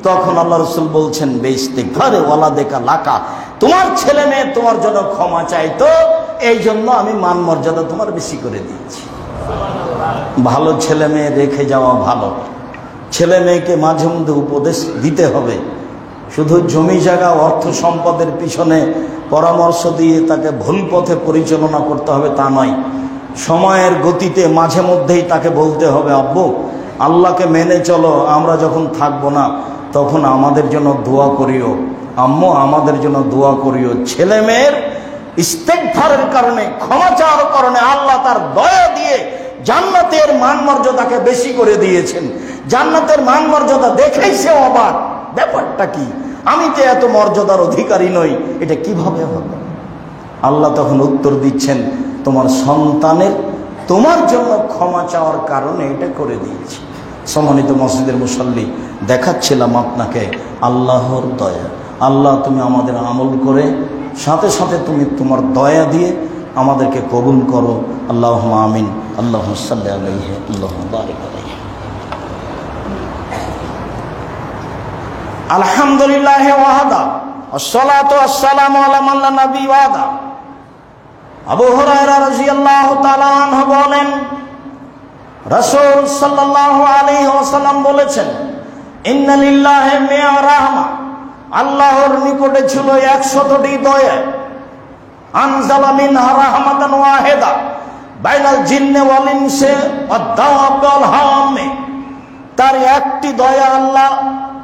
তখন আল্লাহ রাসূল বলছেন, বেইস্তিগফারে ওয়ালাদেকা লাকা, তোমার ছেলে মেয়ে তোমার জন্য ক্ষমা চাইতো, এই জন্য আমি মান মর্যাদা তোমার বেশি করে দিয়েছি। ভালো ছেলে মেয়ে রেখে যাওয়া ভালো। ছেলে মেয়েকে মাঝে মধ্যে উপদেশ দিতে হবে। শুধু জমি জায়গা অর্থ সম্পদের পিছনে পরামর্শ দিয়ে তাকে ভুল পথে পরিচালনা করতে হবে তা নয়। সময়ের গতিতে মাঝে মধ্যেই তাকে বলতে হবে, আব্বু আল্লাহকে মেনে চলো, আমরা যখন থাকবো না তখন আমাদের জন্য দোয়া করিও, আম্মু আমাদের জন্য দোয়া করিও। ছেলে মেয়ের ইস্তেগফারের কারণে, ক্ষমা চাওয়ার কারণে আল্লাহ তার দয়া দিয়ে জান্নাতের মান মর্যাদাকে বেশি করে দিয়েছেন। জান্নাতের মান মর্যাদা দেখেই সে অবাক, ব্যাপারটা কি, আমি তো এত মর্যাদার অধিকারী নই, এটা কিভাবে হবে? আল্লাহ তখন উত্তর দিচ্ছেন, তোমার সন্তানের তোমার জন্য ক্ষমা চাওয়ার কারণে এটা করে দিয়েছি। সম্মানিত মসজিদের মুসল্লি, দেখাচ্ছিলাম আপনাকে আল্লাহর দয়া। আল্লাহ তুমি আমাদের আমল করে সাথে সাথে তুমি তোমার দয়া দিয়ে আমাদেরকে কবুল করো। আল্লাহুম্মা আমিন। আল্লাহুম্মা সাল্লি আলাইহি, আল্লাহুম্মা বারিক আলাইহি। আলহামদুলিল্লাহ ওয়াহদা, আসসালাতু ওয়াসসালামু আলা মান লা নবী ওয়াদা। আবু হুরায়রা রাদিয়াল্লাহু তাআলা আনহু বলেন, রাসূল সাল্লাল্লাহু আলাইহি ওয়াসাল্লাম বলেছেন, ইন্না লিল্লাহি মিয়া রাহমা আল্লাহর নিকটে ছিল 100টি দয়া। আনজালা মিনহা রাহমাতান ওয়াহিদা বাইনাল জিন্নি ওয়াল ইনসি ওয়াদ-দাওয়াবি ওয়াল হাওয়ামি। তার একটি দয়া আল্লাহ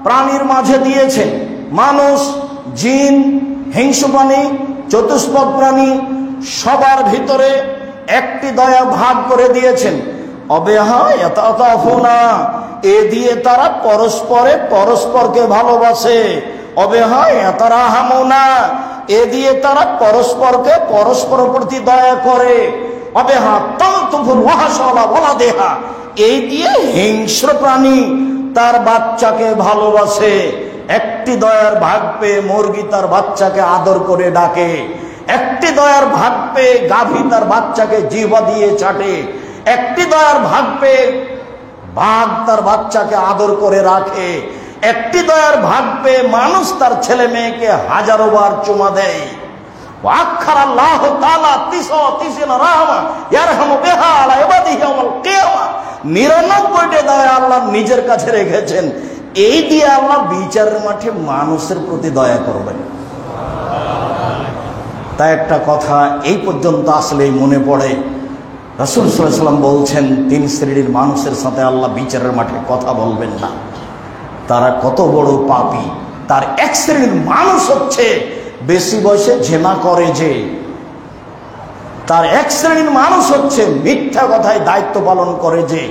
প্রাণীর মাঝে দিয়েছেন। মানুষ, জিন, হিংস্র প্রাণী, চতুষ্পদ প্রাণী সবার ভিতরে একটি দয়া ভাগ করে দিয়েছেন। অবেহা ইয়াতাতাফুনা, এ দিয়ে তারা পরস্পরকে ভালোবাসে। অবেহা ইয়াতারাহামুনা, এ দিয়ে তারা পরস্পর প্রতি দয়া করে। অবেহা তালতুফুল ওয়াহশালা ওয়ালাদেহা, এই দিয়ে হিংস্র প্রাণী তার বাচ্চাকে ভালোবাসে। একটি দয়ার ভাগ পেয়ে মুরগি তার বাচ্চাকে আদর করে ডাকে। একটি দয়ার ভাগ পেয়ে গাভী তার বাচ্চাকে জিহ্বা দিয়ে চাটে। একটি দয়ার ভাগ পেয়ে বাঘ তার বাচ্চাকে আদর করে রাখে। একটি দয়ার ভাগ পেয়ে মানুষ তার ছেলে মেয়েকে হাজারো বার চুমা দেয়। ওয়াক্ষার আল্লাহ তাআলা 99 রাহমা ইয়ারহামু বিহা আলা ইবাদিহি ইয়াউমাল কিয়ামা, 99টি দয়া আল্লাহ নিজের কাছে রেখেছেন। এই দিয়ে আল্লাহ বিচারের মাঠে মানুষের প্রতি দয়া করবেন। তাই একটা কথা এই পর্যন্ত আসলেই মনে পড়ে, রাসূল সাল্লাল্লাহু আলাইহি ওয়াসাল্লাম বলছেন 3 শ্রেণীর মানুষের সাথে আল্লাহ বিচারের মাঠে কথা বলবেন না। তারা কত বড় পাপী। তার এক শ্রেণীর মানুষ হচ্ছে বেশি বয়সে জেনা করে যে। তার এক শ্রেণীর মানুষ হচ্ছে মিথ্যা কথায় দায়িত্ব পালন করে যে।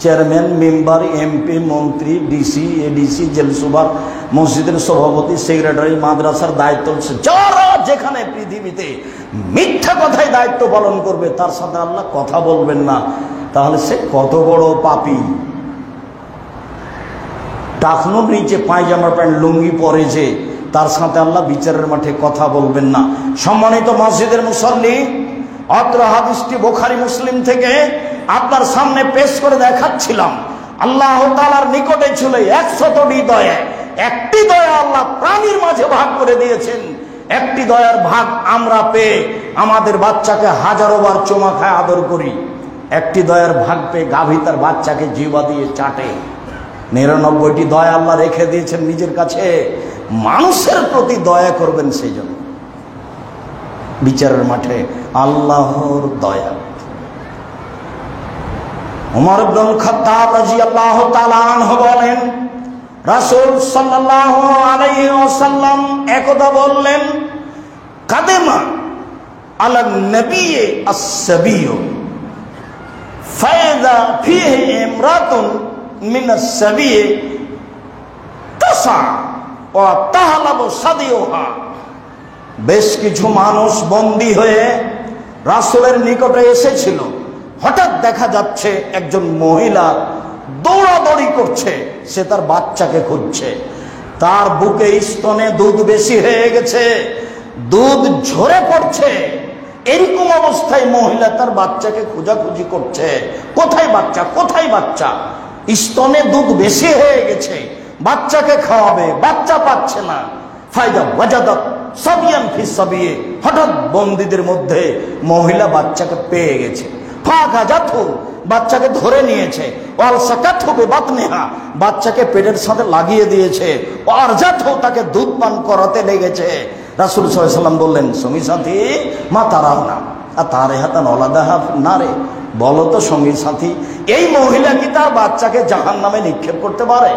চেয়ারম্যান, মেম্বার, এমপি, মন্ত্রী, ডিসি, এডিসি, জেল সুপার, মসজিদের সভাপতি, সেক্রেটারি, মাদ্রাসার দায়িত্ব, যারা যেখানে পৃথিবীতে মিথ্যা কথায় দায়িত্ব পালন করবে তার সাথে আল্লাহ কথা বলবেন না। তাহলে সে কত বড় পাপী। টাকনুর নিচে পায়জামা প্যান্ট লুঙ্গি পরে যে, তার সাথে আল্লাহ বিচারের মাঠে কথা বলবেন না। সম্মানিত মসজিদের মুসল্লি, অত্র হাদিসটি বুখারী মুসলিম থেকে আপনার সামনে পেশ করে দেখাচ্ছিলাম। আল্লাহ তাআলার নিকটে ছিল 100টি দয়া। একটি দয়া আল্লাহ প্রাণীর মাঝে ভাগ করে দিয়েছেন। একটি দয়ার ভাগ আমরা পেয়ে আমাদের বাচ্চাকে হাজারো বার চুমা খায় আদর করি। একটি দয়ার ভাগ পেয়ে গাভী তার বাচ্চাকে জিহ্বা দিয়ে চাটে। 99টি দয়া আল্লাহ রেখে দিয়েছেন নিজের কাছে। মানুষের প্রতি দয়া করবেন, সেই জন্য বিচারের মাঠে আল্লাহর দয়া। উমর ইবনুল খাত্তাব রাদিয়াল্লাহু তাআলা আনহু বলেন, রাসূল সাল্লাল্লাহু আলাইহি ওয়াসাল্লাম একদা বললেন, কাদেমা আলা নবী আস-সাবিয়্যু ফাইযা ফীহি ইমরাতুন মিন আস-সাবিয়্যি তাসা ওয়া তাহলাবু সাদিয়ুহা। বেশ কিছু মানুষ বন্দী হয়ে রাসূলের নিকটে এসেছিল। হঠাৎ দেখা যাচ্ছে একজন মহিলা দৌড়াদৌড়ি করছে, সে তার বাচ্চাকে খুঁজছে। তার বুকে স্তনে দুধ বেশি হয়ে গেছে, দুধ ঝরে পড়ছে। এরকম অবস্থায় মহিলা তার বাচ্চাকে খোঁজাখুঁজি করছে, কোথায় বাচ্চা, কোথায় বাচ্চা। স্তনে দুধ বেশি হয়ে গেছে, বাচ্চাকে খাওয়াবে, বাচ্চা পাচ্ছে না। ফায়দা ওয়াজাদাত সাবিয়ান ফি সাবিয়ে, হঠাৎ বন্দীদের মধ্যে মহিলা বাচ্চাকে পেয়ে গেছে। ফাগাজাতহু, বাচ্চাকে ধরে নিয়েছে। ওয়াল সাকাতহু বিবাতনিহা, বাচ্চাকে পেটের সাথে লাগিয়ে দিয়েছে। ওয়ারজাতহু, তাকে দুধ পান করাতে লেগেছে। রাসূল সাল্লাল্লাহু আলাইহি ওয়াসাল্লাম বললেন, সঙ্গী সাথী মা তারানা তারে হাতান ওলাদাহা নারে, বলো তো সঙ্গী সাথী, এই মহিলা কি তার বাচ্চাকে জাহান্নামে নিক্ষেপ করতে পারে?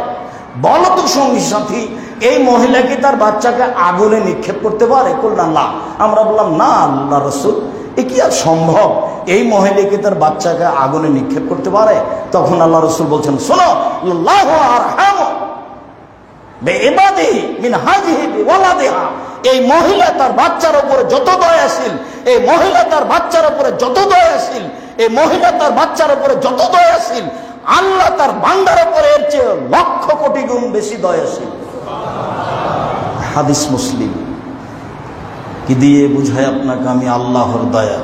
বলো তো সঙ্গী সাথী, এই মহিলা কি তার বাচ্চাকে আগুনে নিক্ষেপ করতে পারে? বললাম না। আমরা বললাম, না আল্লাহ রাসূল, এ কি আর সম্ভব? এই মহিলা কি তার বাচ্চাকে আগুনে নিক্ষেপ করতে পারে? তখন আল্লাহ রাসূল বলছেন, শোনো, আল্লাহু আরহামু বিইবাদিহি মিন হাযিহি বিওয়ালাদিহা, এই মহিলা তার বাচ্চার উপরে যত দয়াশীল, এই মহিলা তার বাচ্চার উপরে যত দয়াশীল, এই মহিলা তার বাচ্চার উপরে যত দয়াশীল, আল্লাহ তার বান্দার উপরে এর চেয়ে লক্ষ কোটি গুণ বেশি দয়াশীল। হাদিস মুসলিম। কি দিয়ে বুঝায় আপনাকে আমি আল্লাহর দয়া?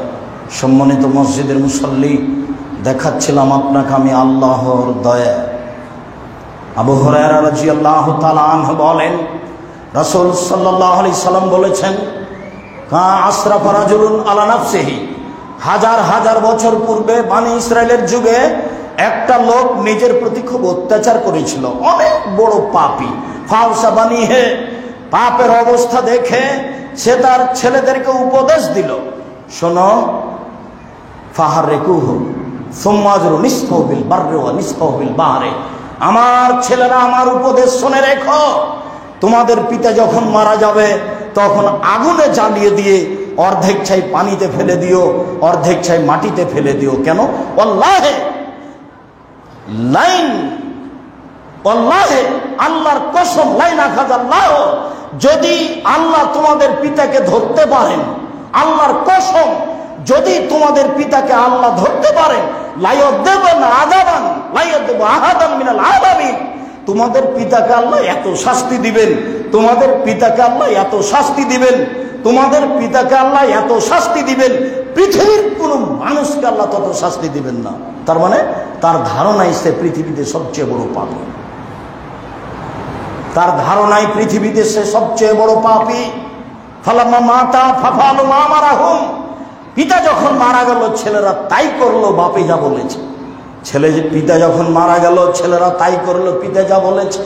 সম্মানিত মসজিদের মুসল্লি, দেখাচ্ছিলাম আপনাকে আমি আল্লাহর দয়া। আবু হুরায়রা রাদিয়াল্লাহু তাআলা আনহু বলেন, রাসূল সাল্লাল্লাহু আলাইহি সাল্লাম বলেছেন, কা আসরাফা রাজুলুন আলা নাফসিহি, হাজার হাজার বছর পূর্বে বনি ইসরাইলের যুগে একটা লোক নিজের প্রতি খুব অত্যাচার করেছিল, অনেক বড় পাপী। ফাওসা বানিহে, পাপের অবস্থা দেখে সে তার ছেলেদেরকে উপদেশ দিল, শোনো, ফাহার রেকুহ সুম্মাজরু নিসফাহু বিল বাররি ওয়া নিসফাহু বিল বাহরি, আমার ছেলেরা আমার উপদেশ শুনে রেখো, তোমাদের পিতা যখন মারা যাবে তখন আগুনে জ্বালিয়ে দিয়ে অর্ধেক ছাই পানিতে ফেলে দিও, অর্ধেক ছাই মাটিতে ফেলে দিও। কেন? ওয়াল্লাহি লাইন, ওয়াল্লাহি আল্লাহর কসম, লাইন আখাযাল্লাহ, যদি আল্লাহ তোমাদের পিতাকে ধরতে পারেন, আল্লাহর কসম, যদি তোমাদের পিতাকে আল্লাহ ধরতে পারেন, লাইয়াযিবান আযাবান লাইয়াযিবু আহাদান মিনাল আলামিন, তোমাদের পিতাকে আল্লাহ এত শাস্তি দিবেন, তোমাদের পিতাকে আল্লাহ এত শাস্তি দিবেন, তোমাদের পিতাকে আল্লাহ এত শাস্তি দিবেন, পৃথিবীর কোন মানুষকে আল্লাহ তত শাস্তি দিবেন না। তার মানে তার ধারণাই সে পৃথিবীতে সবচেয়ে বড় পাপী, তার ধারণাই পৃথিবীতে সে সবচেয়ে বড় পাপী। ফালাম্মা মাতা ফাফালু মা মারাহুম, পিতা যখন মারা গেল ছেলেরা তাই করলো বাপে যা বলেছে। পিতা যখন মারা গেল ছেলেরা তাই করলো পিতা যা বলেছে।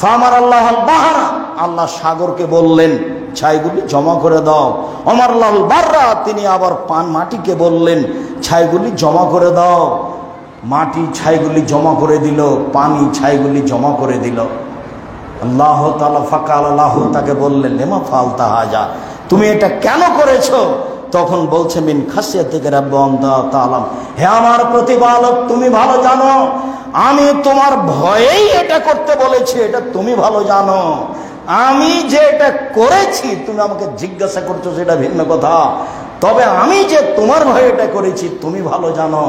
ফামার আল্লাহ আল বাহারা, আল্লাহ সাগরকে বললেন ছাইগুলি জমা করে দাও। অমর লাল বাররা, তিনি আবার মাটিকে বললেন ছাইগুলি জমা করে দাও। মাটি ছাইগুলি জমা করে দিল, পানি ছাইগুলি জমা করে দিল। আল্লাহ তাআলা ফাকাল লাহু, তাকে বললেন লিমা ফালতা হাজা, তুমি এটা কেন করেছো? তখন বলছে মিন খাসিয়াতিকা রাব্বি আনতা তাআলাম, হে আমার প্রতিপালক তুমি ভালো জানো, আমি তোমার ভয়েই এটা করতে বলেছি, এটা তুমি ভালো জানো। আমি যে এটা করেছি তুমি আমাকে জিজ্ঞাসা করছো সেটা ভিন্ন কথা, তবে আমি যে তোমার ভয়ে এটা করেছি তুমি ভালো জানো।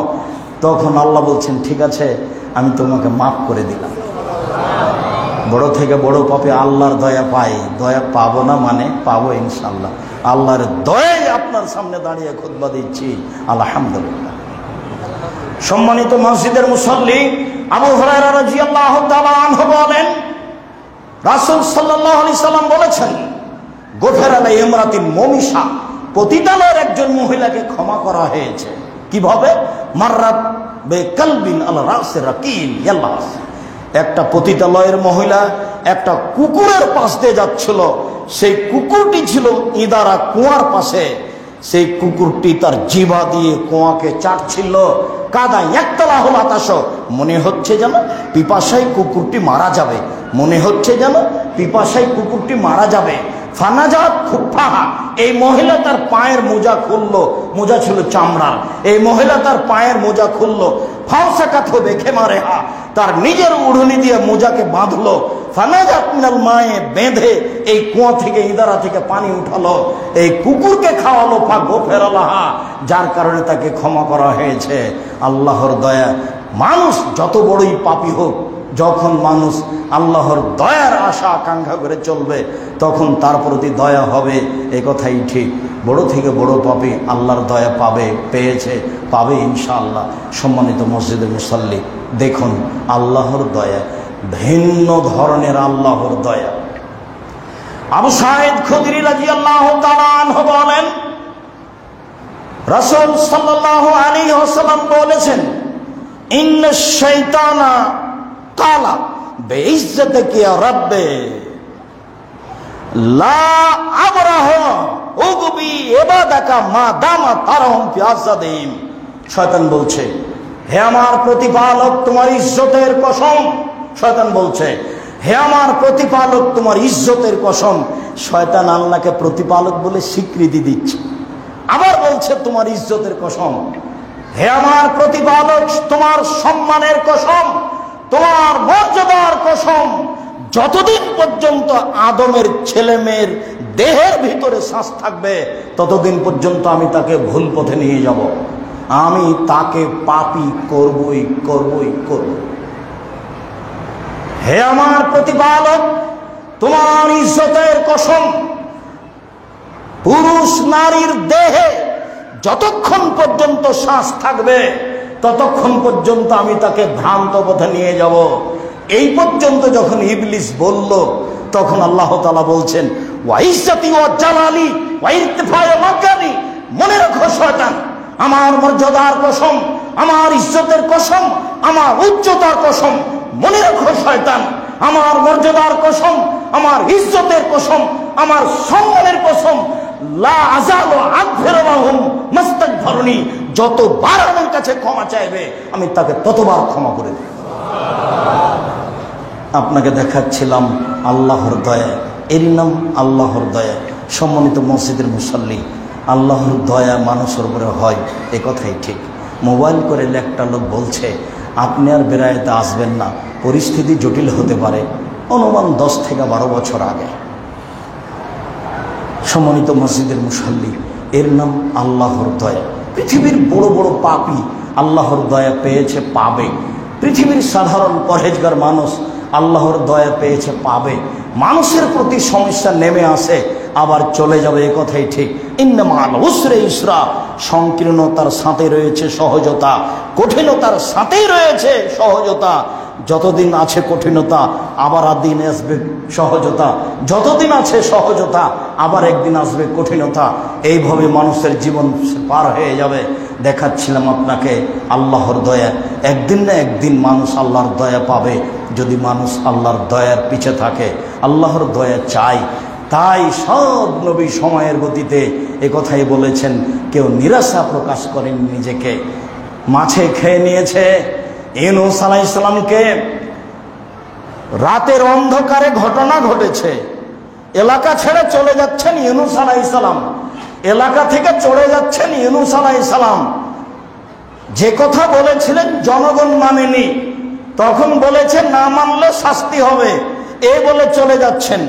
তখন আল্লাহ বলছেন ঠিক আছে, আমি তোমাকে মাফ করে দিলাম। বড় থেকে বড় পাপে আল্লাহর দয়া পাই, দয়া পাবো না মানে পাবো ইনশাআল্লাহ। আল্লাহর দয়ায় আপনার সামনে দাঁড়িয়ে খুতবা দিচ্ছি, আলহামদুলিল্লাহ। সম্মানিত মসজিদের মুসল্লি, আবু হুরায়রা রাদিয়াল্লাহু তাআলা আনহু বলেন, রাসূল সাল্লাল্লাহু আলাইহি সাল্লাম বলেছেন, গোফেরা লা ইমরাতিন মুমিশা, পতিতালয়ের একজন মহিলাকে ক্ষমা করা হয়েছে। কিভাবে? মাররাত বিকালবিন আলা রাসি রাকিন ইয়াল্লাহ, একটা পতিতালয়ের মহিলা একটা কুকুরের পাশ দিয়ে যাচ্ছিল, সেই কুকুরটি ছিল ইদারা কুয়ার পাশে, সেই কুকুরটি তার জিহ্বা দিয়ে কুয়াকে চাটছিল। কাদা একতলা হল আতাশ, মনে হচ্ছে যেন পিপাসায় কুকুরটি মারা যাবে, মনে হচ্ছে যেন পিপাসায় কুকুরটি মারা যাবে। ফানাজাত খুফাহা, এই মহিলা তার পায়ের মোজা খুললো, মোজা ছিল চামড়ার, এই মহিলা তার পায়ের মোজা খুললো। ফাওসাকাত দেখে মারে হা, তার নিজের উড়নি দিয়ে মোজাকে বাঁধলো। ফানাজাত মিনাল মায়ে, বেঁধে এই কুয়া থেকে ইদারা থেকে পানি উঠালো, এই কুকুরকে খাওয়ালো। ফা গোফেরালাহা, যার কারণে তাকে ক্ষমা করা হয়েছে। আল্লাহর দয়া, মানুষ যত বড়ই পাপী হোক, যখন মানুষ আল্লাহর দয়ার আশা আকাঙ্ক্ষা করে চলবে তখন তার প্রতি দয়া হবে, এ কথাই ঠিক। বড় থেকে বড় পাপী আল্লাহর দয়া পাবে, পেয়েছে, পাবে ইনশাআল্লাহ। সম্মানিত মসজিদের মুসাল্লি, দেখুন আল্লাহর দয়া, ভিন্ন ধরনের আল্লাহর দয়া। আবু সাঈদ খুদরি রাদিয়াল্লাহু তাআলা আনহু বলেন, রাসূল সাল্লাল্লাহু আলাইহি ওয়াসাল্লাম বলেছেন, ইন্নাশ শাইতানা কালা বেইজ্জতিকা ইয়া রাব্বি লা আবরাহ উগবি ইবাদাকা মা দামা তারহুম ফি আসাদিম। শয়তান বলছে, হে আমার প্রতিপালক তোমার ইজ্জতের কসম। শয়তান বলছে, হে আমার প্রতিপালক তোমার ইজ্জতের কসম। শয়তান আল্লাহকে প্রতিপালক বলে স্বীকৃতি দিচ্ছে, আবার বলছে তোমার ইজ্জতের কসম। হে আমার প্রতিপালক তোমার সম্মানের কসম, তোমার মর্যাদার কসম, যতদিন পর্যন্ত আদমের ছেলে মেয়ের দেহের ভিতরে শ্বাস থাকবে ততদিন পর্যন্ত আমি তাকে ভুল পথে নিয়ে যাব, আমি তাকে পাপী করবই করবই করব। হে আমার প্রতিপালক তোমার ইজ্জতের কসম, পুরুষ নারীর দেহে যতক্ষণ পর্যন্ত শ্বাস থাকবে ততক্ষণ পর্যন্ত আমি তাকে ভ্রান্ত পথে নিয়ে যাব। এই পর্যন্ত যখন ইবলিস বলল তখন আল্লাহ তাআলা বলছেন, ওয়া ইজ্জতি ওয়া জালালি ওয়া ইরতিফায়ে মাকানি, মনে রাখো শয়তান, আমার মর্যাদার কসম, আমার ইজ্জতের কসম, আমার উচ্চতার কসম, মনে রাখো শয়তান, আমার মর্যাদার কসম, আমার ইজ্জতের কসম, আমার সম্মানের কসম, লা আযালু আগফিরু লাহুম মাস্তাগফিরুনি, যতবার আমার কাছে ক্ষমা চাইবে আমি তাকে ততবার ক্ষমা করে দেব। আপনাকে দেখাচ্ছিলাম আল্লাহর দয়া, এর নাম আল্লাহর দয়া। সম্মানিত মসজিদের মুসল্লি, আল্লাহর দয়া মানুষের উপরে হয় এ কথাই ঠিক। মোবাইল করে একটা লোক বলছে আপনি আর বেড়াইতে আসবেন না, পরিস্থিতি জটিল হতে পারে, অনুমান 10 থেকে 12 বছর আগে। সম্মানিত মসজিদের মুসল্লি, এর নাম আল্লাহর দয়া। পৃথিবীর বড় বড় পাপী আল্লাহর দয়া পেয়েছে, পাবে। পৃথিবীর সাধারণ পরহেজগার মানুষ আল্লাহর দয়া পেয়েছে, পাবে। মানুষের প্রতি সমস্যা নেমে আসে আবার চলে যাবে, এ কথাই ঠিক। ইন্না মা'আল উসরি ইসরা, সংকীর্ণতার সাথে রয়েছে সহজতা, কঠিনতার সাথেই রয়েছে সহজতা। যতদিন আছে কঠিনতা আবার দিন আসবে সহজতা, যতদিন আছে সহজতা আবার একদিন আসবে কঠিনতা। এইভাবে মানুষের জীবন পার হয়ে যাবে। দেখাচ্ছিলাম আপনাকে আল্লাহর দয়া, একদিন না একদিন মানুষ আল্লাহর দয়া পাবে যদি মানুষ আল্লাহর দয়ার পিছে থাকে, আল্লাহর দয়া চাই। তাই সব নবী সময়ের গতিতে এ কথাই বলেছেন। কেউ নিরাশা প্রকাশ করেন নিজেকে। মাছে খেয়ে নিয়েছে ইউনূস আলাইহিস সালামকে, রাতের অন্ধকারে ঘটনা ঘটেছে, এলাকা ছেড়ে চলে যাচ্ছেন ইউনূস আলাইহিস সালাম, এলাকা থেকে চলে যাচ্ছেন ইউনূস আলাইহিস সালাম। যে কথা বলেছিলেন জনগণ মানেনি, তখন বলেছেন না মানলে শাস্তি হবে, এই বলে চলে যাচ্ছেন।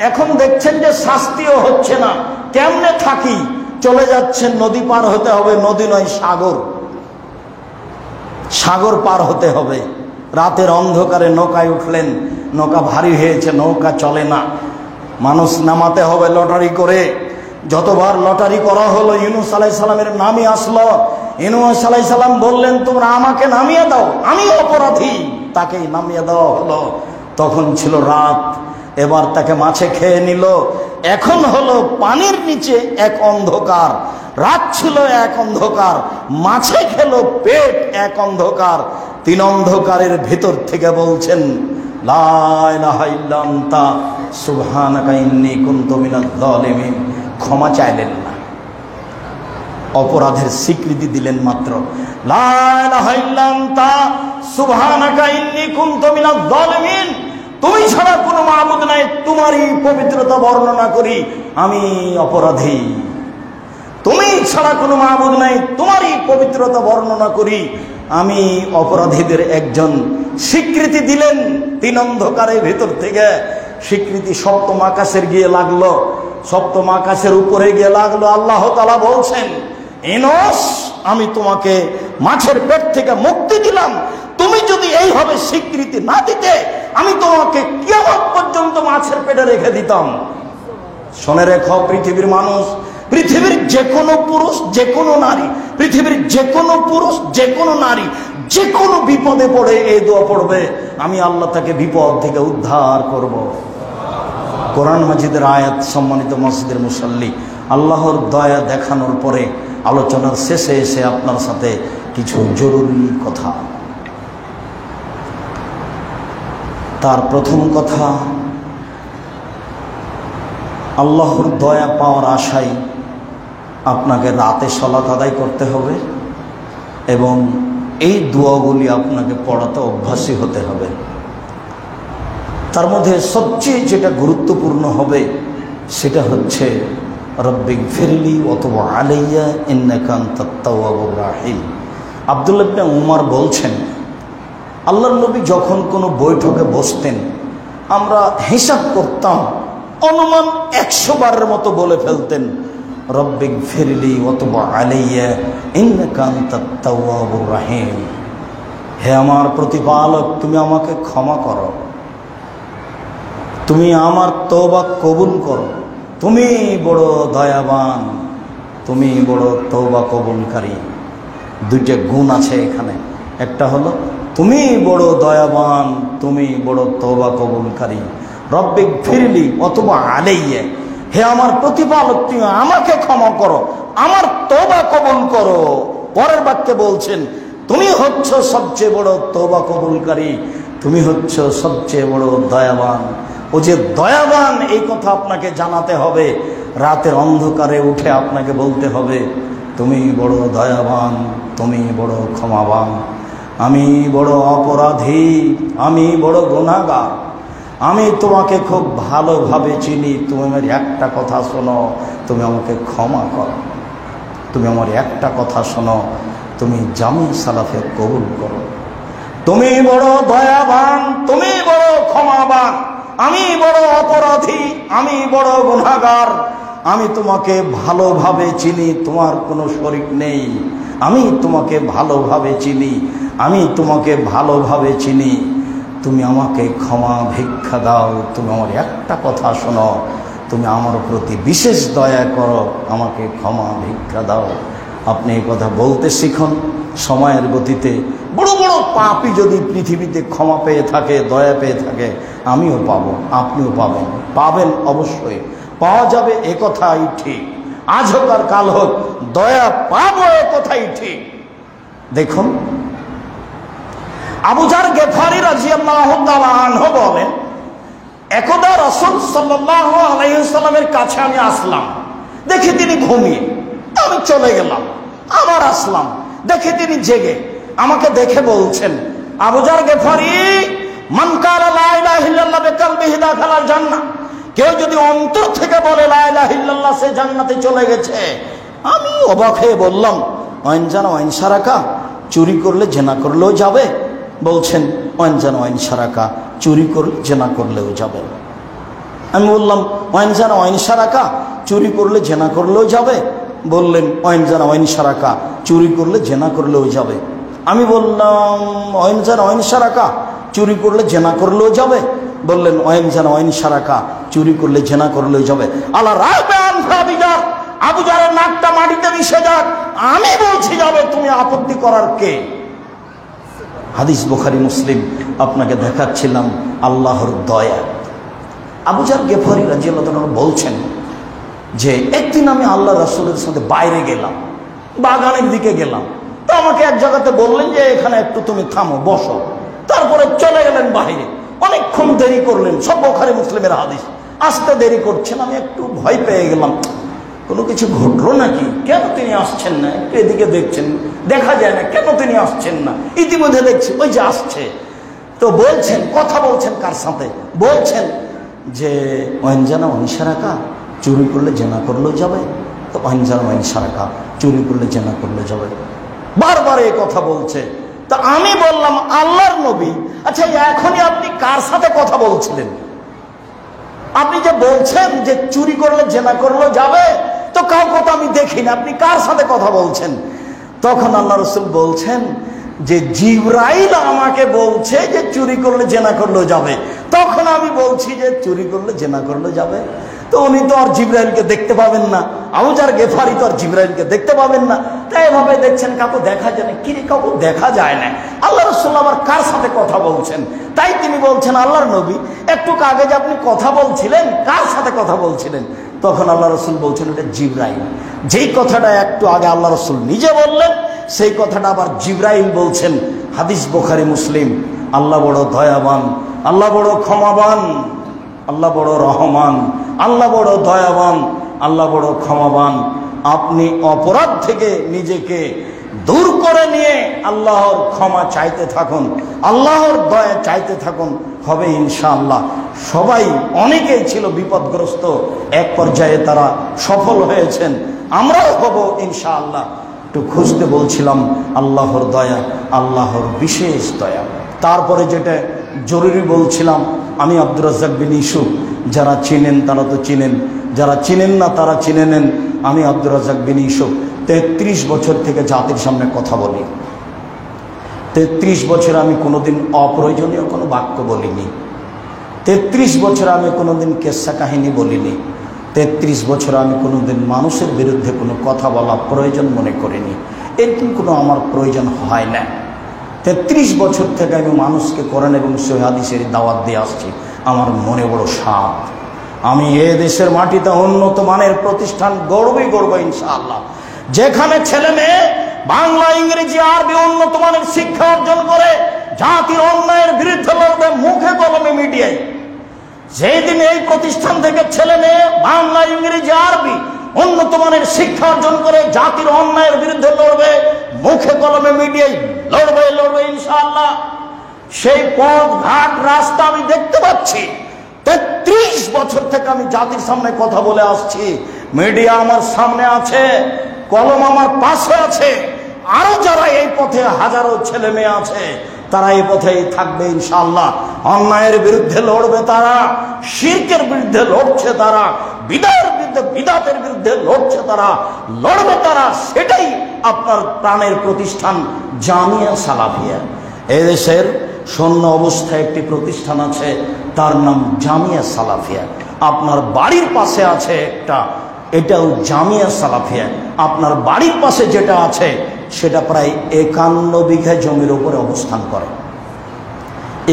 এখন দেখছেন যে শাস্তিও হচ্ছে না, কেমনে থাকি, চলে যাচ্ছেন। নদী পার হতে হবে, নদী নয় সাগর, সাগর পার হতে হবে। রাতের অন্ধকারে নৌকায় উঠলেন, নৌকা ভারী হয়েছে, নৌকা চলে না, মানুষ নামাতে হবে লটারি করে। যতবার লটারি করা হলো ইউনূস আলাইহিস সালামের নামই আসলো। ইউনূস আলাইহিস সালাম বললেন তোমরা আমাকে নামিয়ে দাও, আমি অপরাধী, তাকেই নামিয়ে দেওয়া হলো। তখন ছিল রাত, এবার তাকে মাছে খেয়ে নিল। এখন হলো পানির নিচে এক অন্ধকার, রাত ছিল এক অন্ধকার, মাছে খেলো পেট এক অন্ধকার। 3 অন্ধকারের ভেতর থেকে বলছেন লা ইলাহা ইল্লা আনতা সুবহানাকা ইন্নী কুনতু মিনাজ জালিমিন। ক্ষমা চাইলেন না, অপরাধের স্বীকৃতি দিলেন মাত্র। লা ইলাহা ইল্লা আনতা সুবহানাকা ইন্নী কুনতু মিনাজ জালিমিন, তুমি ছাড়া কোনো মাবুদ নাই, তোমারই পবিত্রতা বর্ণনা করি, আমি অপরাধী। তুমি ছাড়া কোনো মাবুদ নাই, তোমারই পবিত্রতা বর্ণনা করি, আমি অপরাধীদের একজন। স্বীকৃতি দিলেন 3 অন্ধকারের ভেতর থেকে। স্বীকৃতি সপ্তম আকাশের গিয়ে লাগলো, সপ্তম আকাশের উপরে গিয়ে লাগলো। আল্লাহ তাআলা বলছেন ইউনূস আমি তোমাকে মাছের পেট থেকে মুক্তি দিলাম, তুমি যদি এইভাবে স্বীকৃতি না দিতে আমি তোমাকে কিয়ামত পর্যন্ত মাছের পেটে রেখে দিতাম। শুনে রেখো পৃথিবীর মানুষ, পৃথিবীর যে কোনো পুরুষ যে কোনো নারী, পৃথিবীর যে কোনো পুরুষ যে কোনো নারী যে কোনো বিপদে পড়ে এই দোয়া পড়বে, আমি আল্লাহ তাকে বিপদ থেকে উদ্ধার করব। কোরআন মাজিদের আয়াত। সম্মানিত মসজিদের মুসল্লি, আল্লাহর দয়া দেখানোর পরে আলোচনার শেষে এসে আপনার সাথে কিছু জরুরি কথা। তার প্রথম কথা, আল্লাহর দয়া পাওয়ার আশায় আপনাকে রাতে সালাত আদায় করতে হবে এবং এই দোয়াগুলি আপনাকে পড়াতে অভ্যাসী হতে হবে। তার মধ্যে সবচেয়ে যেটা গুরুত্বপূর্ণ হবে সেটা হচ্ছে রব্বিক ফিরলি অথবা আলাইয়া ইন্নাকা আনতাত তাওয়াবুর রাহিম। আব্দুল্লাহ ইবনে উমর বলছেন আল্লাহর নবী যখন কোনো বৈঠকে বসতেন আমরা হিসাব করতাম, অনুমান 100 বারের মতো বলে ফেলতেন রব্বিক ফিরলি অথবা আলাইয়া ইন্নাকা আনতাত তাওয়াবুর রাহিম। হে আমার প্রতিপালক, তুমি আমাকে ক্ষমা করো, তুমি আমার তওবা কবুল করো, তুমি বড় দয়াবান, তুমি বড় তওবা কবুলকারী। 2টা গুণ আছে এখানে, একটা হলো তুমি বড় দয়াবান, তুমি বড় তওবা কবুলকারী। রব্বিক ফিরলি অথবা আলাইয়া, হে আমার প্রতিপালক তুমি আমাকে ক্ষমা করো, আমার তওবা কবুল করো। পরের বাক্যে বলছেন তুমি হচ্ছ সবচেয়ে বড় তওবা কবুলকারী, তুমি হচ্ছ সবচেয়ে বড় দয়াবান, ও যে দয়াবান এই কথা আপনাকে জানাতে হবে। রাতের অন্ধকারে উঠে আপনাকে বলতে হবে, তুমি বড় দয়াবান, তুমি বড় ক্ষমাবান, আমি বড় অপরাধী, আমি বড় গুনাহগার, আমি তোমাকে খুব ভালোভাবে চিনি। তুমি আমার একটা কথা শোনো, তুমি আমাকে ক্ষমা করো। তুমি আমার একটা কথা শোনো, তুমি জামি সালাফে কবুল করো। তুমি বড় দয়াবান, তুমি বড় ক্ষমাবান, আমি বড় অপরাধী, আমি বড় গুনাহগার, আমি তোমাকে ভালোভাবে চিনি, তোমার কোনো শরিক নেই। আমি তোমাকে ভালোভাবে চিনি, আমি তোমাকে ভালোভাবে চিনি। তুমি আমাকে ক্ষমা ভিক্ষা দাও। তুমি আমার একটা কথা শোনো, তুমি আমার প্রতি বিশেষ দয়া করো, আমাকে ক্ষমা ভিক্ষা দাও। আপনি এই কথা বলতে শিখুন। সময়ের গতিতে বড় বড় পাপী যদি পৃথিবীতে ক্ষমা পেয়ে থাকে, দয়া পেয়ে থাকে, আমিও পাবো, আপনিও পাবেন, পাবেন অবশ্যই, পাওয়া যাবে, এ কথাই ঠিক। আজ হোক আর কাল হোক দয়া পাবো, এ কথাই ঠিক। দেখুন, আবু যার গেফারি রাদিয়াল্লাহু তাআলা আনহু বলেন, একদা রাসূল সাল্লাল্লাহু আলাইহি ওয়াসাল্লামের কাছে আমি আসলাম, দেখি তিনি ঘুমিয়ে, আমি চলে গেলাম। আবার আসলাম, দেখি তিনি জেগে। আমাকে দেখে বলছেন, আবু যার গেফারি, মান কালা লা ইলাহা ইল্লাল্লাহ বিকালবিহি দাখালাল জান্নাহ, কেউ যদি অন্তর থেকে বলে লা ইলাহা ইল্লাল্লাহ, সে জান্নাতে চলে গেছে। আমি অবাক হয়ে বললাম, ওয়াইন জানা ওয়াইন সারাকা, চুরি করলে জেনা করলেও যাবে? বলছেন, ওয়াইন জানা ওয়াইন সারাকা, চুরি করলে জেনা করলেও যাবে। আমি বললাম, ওয়াইন জানা ওয়াইন সারাকা, চুরি করলে জেনা করলেও যাবে? বললেন, ওয়াইন জানা ওয়াইন সারাকা, চুরি করলে জেনা করলেও যাবে। আমি বললাম, ওয়াইন জানা ওয়াইন সারাকা, চুরি করলে জেনা করলেও যাবে? বললেন, ওয়াইন জানা ওয়াইন সারাকা, চুরি করলে জেনা করলেও যাবে। আল্লাহ রাখবে আনফাবিজার, আবু যারের নাকটা মাটিতে মিশে যাক, আমি বলছি যাবে, তুমি আপত্তি করার কে? হাদিস বুখারী মুসলিম। আপনাকে দেখাচ্ছিলাম আল্লাহর দয়া। আবু যার গেফারি রাদিয়াল্লাহু তাআলা বলছেন যে একদিন আমি আল্লাহ রাসূলের সাথে বাইরে গেলাম, বাগানের দিকে গেলাম। তো আমাকে এক জায়গাতে বললেন যে এখানে একটু তুমি থামো, বসো। তারপরে চলে গেলেন বাইরে, অনেকক্ষণ দেরি করলেন। সব বুখারী মুসলিমের হাদিস। আসতে দেরি করছেন, আমি একটু ভয় পেয়ে গেলাম, কোনো কিছু ঘটলো নাকি? কেন তিনি আসছেন না? একটু এদিকে দেখছেন, দেখা যায় না, কেন তিনি আসছেন না? ইতিমধ্যে দেখছি ওই যে আসছে। তো বলছেন, কথা বলছেন কার সাথে? বলছেন যে ওয়াইনজানা ওয়াইনসারাকা, চুরি করলে জেনা করলেও যাবে। তো ওয়াইনজানা ওয়াইনসারাকা, চুরি করলে জেনা করলে যাবে, বারবার এই কথা বলছে। তো আমি বললাম, আল্লাহর নবী, আচ্ছা এখনই আপনি কার সাথে কথা বলছিলেন? আপনি যে বলছেন যে চুরি করলে জেনা করলেও যাবে, তো কাউকে তো আমি দেখিনি, আপনি কার সাথে কথা বলছেন? তখন আল্লাহ রাসূল বলছেন যে জিবরাইল আমাকে বলছে যে চুরি করলে জেনা করলেও যাবে। তখন আমি বলছি যে চুরি করলে জেনা করলেও যাবে। তো উনি তো আর জিবরাইলকে দেখতে পাবেন না, আবু যার গেফারি তো আর জিবরাইলকে দেখতে পাবেন না। তাই এভাবে দেখছেন, কাউকে দেখা যায় না। কিরে, কাউকে দেখা যায় না, আল্লাহ রাসূল আবার কার সাথে কথা বলছেন? তাই তিনি বলছেন, আল্লাহর নবী, একটু আগে যে আপনি কথা বলছিলেন, কার সাথে কথা বলছিলেন? তখন আল্লাহ রাসূল বলছেন, এটা জিবরাইল। যেই কথাটা একটু আগে আল্লাহ রাসূল নিজে বললেন, সেই কথাটা আবার জিবরাইল বলছেন। হাদিস বুখারী মুসলিম। আল্লাহ বড় দয়াবান, আল্লাহ বড় ক্ষমাবান, আল্লাহ বড় রহমান, আল্লাহ বড় দয়াবান, আল্লাহ বড় ক্ষমাবান। আপনি অপরাধ থেকে নিজেকে দূর করে নিয়ে আল্লাহর ক্ষমা চাইতে থাকুন, আল্লাহর দয়া চাইতে থাকুন, হবে ইনশাআল্লাহ। সবাই, অনেকেই ছিল বিপদগ্রস্ত, এক পর্যায়ে তারা সফল হয়েছেন, আমরাও হব ইনশাআল্লাহ। একটু খুঁজতে বলছিলাম আল্লাহর দয়া, আল্লাহর বিশেষ দয়া। তারপরে যেটা জরুরি বলছিলাম, আমি আব্দুর রাজ্জাক বিন ইউসুফ, যারা চিনেন তারা তো চিনেন, যারা চিনেন না তারা চিনে নেন। আমি আব্দুর রাজ্জাক বিন ইউসুফ 33 বছর থেকে জাতির সামনে কথা বলি। 33 বছর আমি কোনোদিন অপ্রয়োজনীয় কোনো বাক্য বলিনি। 33 বছর আমি কোনোদিন কেসা কাহিনী বলিনি। 33 বছর আমি কোনোদিন মানুষের বিরুদ্ধে কোনো কথা বলা প্রয়োজন মনে করিনি। এরকম কোনো আমার প্রয়োজন হয় না। 33 বছর থেকে আমি মানুষকে কোরআন এবং সহিহ হাদিসের দাওয়াত দিয়ে আসছি। আমার মনে বড় সাধ, আমি এ দেশের মাটিতে উন্নত মানের প্রতিষ্ঠান গড়বই গড়ব ইনশাআল্লাহ। যেখানে ছেলে মেয়ে বাংলা, ইংরেজি, আরবি উন্নত মানের শিক্ষা অর্জন করে জাতির অন্যায়ের বিরুদ্ধে লড়বে মুখে কলমে মিডিয়ায়। যেদিন এই প্রতিষ্ঠান থেকে ছেলে মেয়ে বাংলা, ইংরেজি, আরবি উন্নত মানের শিক্ষা অর্জন করে জাতির অন্যায়ের বিরুদ্ধে লড়বে, মুখে কলমে মিডিয়ায় লড়বে ইনশাআল্লাহ। সেই পথ ঘাট রাস্তা আমি দেখতে পাচ্ছি। 33 বছর থেকে আমি জাতির সামনে কথা বলে আসছি। মিডিয়া আমার সামনে আছে, কলম আমার পাশে আছে। আরো যারা এই পথে হাজারো ছেলে মেয়ে আছে, তারা এই পথেই থাকবে ইনশাআল্লাহ। অন্যায়ের বিরুদ্ধে লড়বে তারা, শিরকের বিরুদ্ধে লড়ছে তারা, বিদাতের বিরুদ্ধে লড়ছে তারা, লড়বে তারা। সেটাই আপনার প্রাণের প্রতিষ্ঠান জামিয়া সালাফিয়া। এদেশের শূন্য অবস্থায় একটি প্রতিষ্ঠান আছে, তার নাম জামিয়া সালাফিয়া। আপনার বাড়ির পাশে আছে একটা, এটাও জামিয়া সালাফিয়া। আপনার বাড়ির পাশে যেটা আছে সেটা প্রায় 51 বিঘা জমির উপরে অবস্থান করে,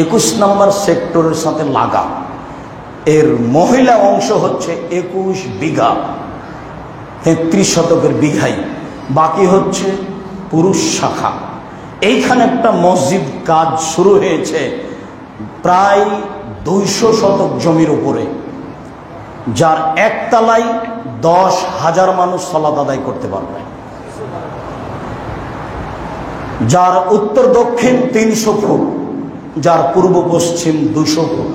21 নম্বর সেক্টরের সাথে লাগা। এর মহিলা অংশ হচ্ছে 21 বিঘা, 33 শতকের বিঘাই, বাকি হচ্ছে পুরুষ শাখা। এইখানে একটা মসজিদ কাজ শুরু হয়েছে প্রায় 200 শতক জমির উপরে, যার একতলায় 10,000 মানুষ সালাত আদায় করতে পারবে, যার উত্তর দক্ষিণ 300 ফুট, যার পূর্ব পশ্চিম 200 ফুট।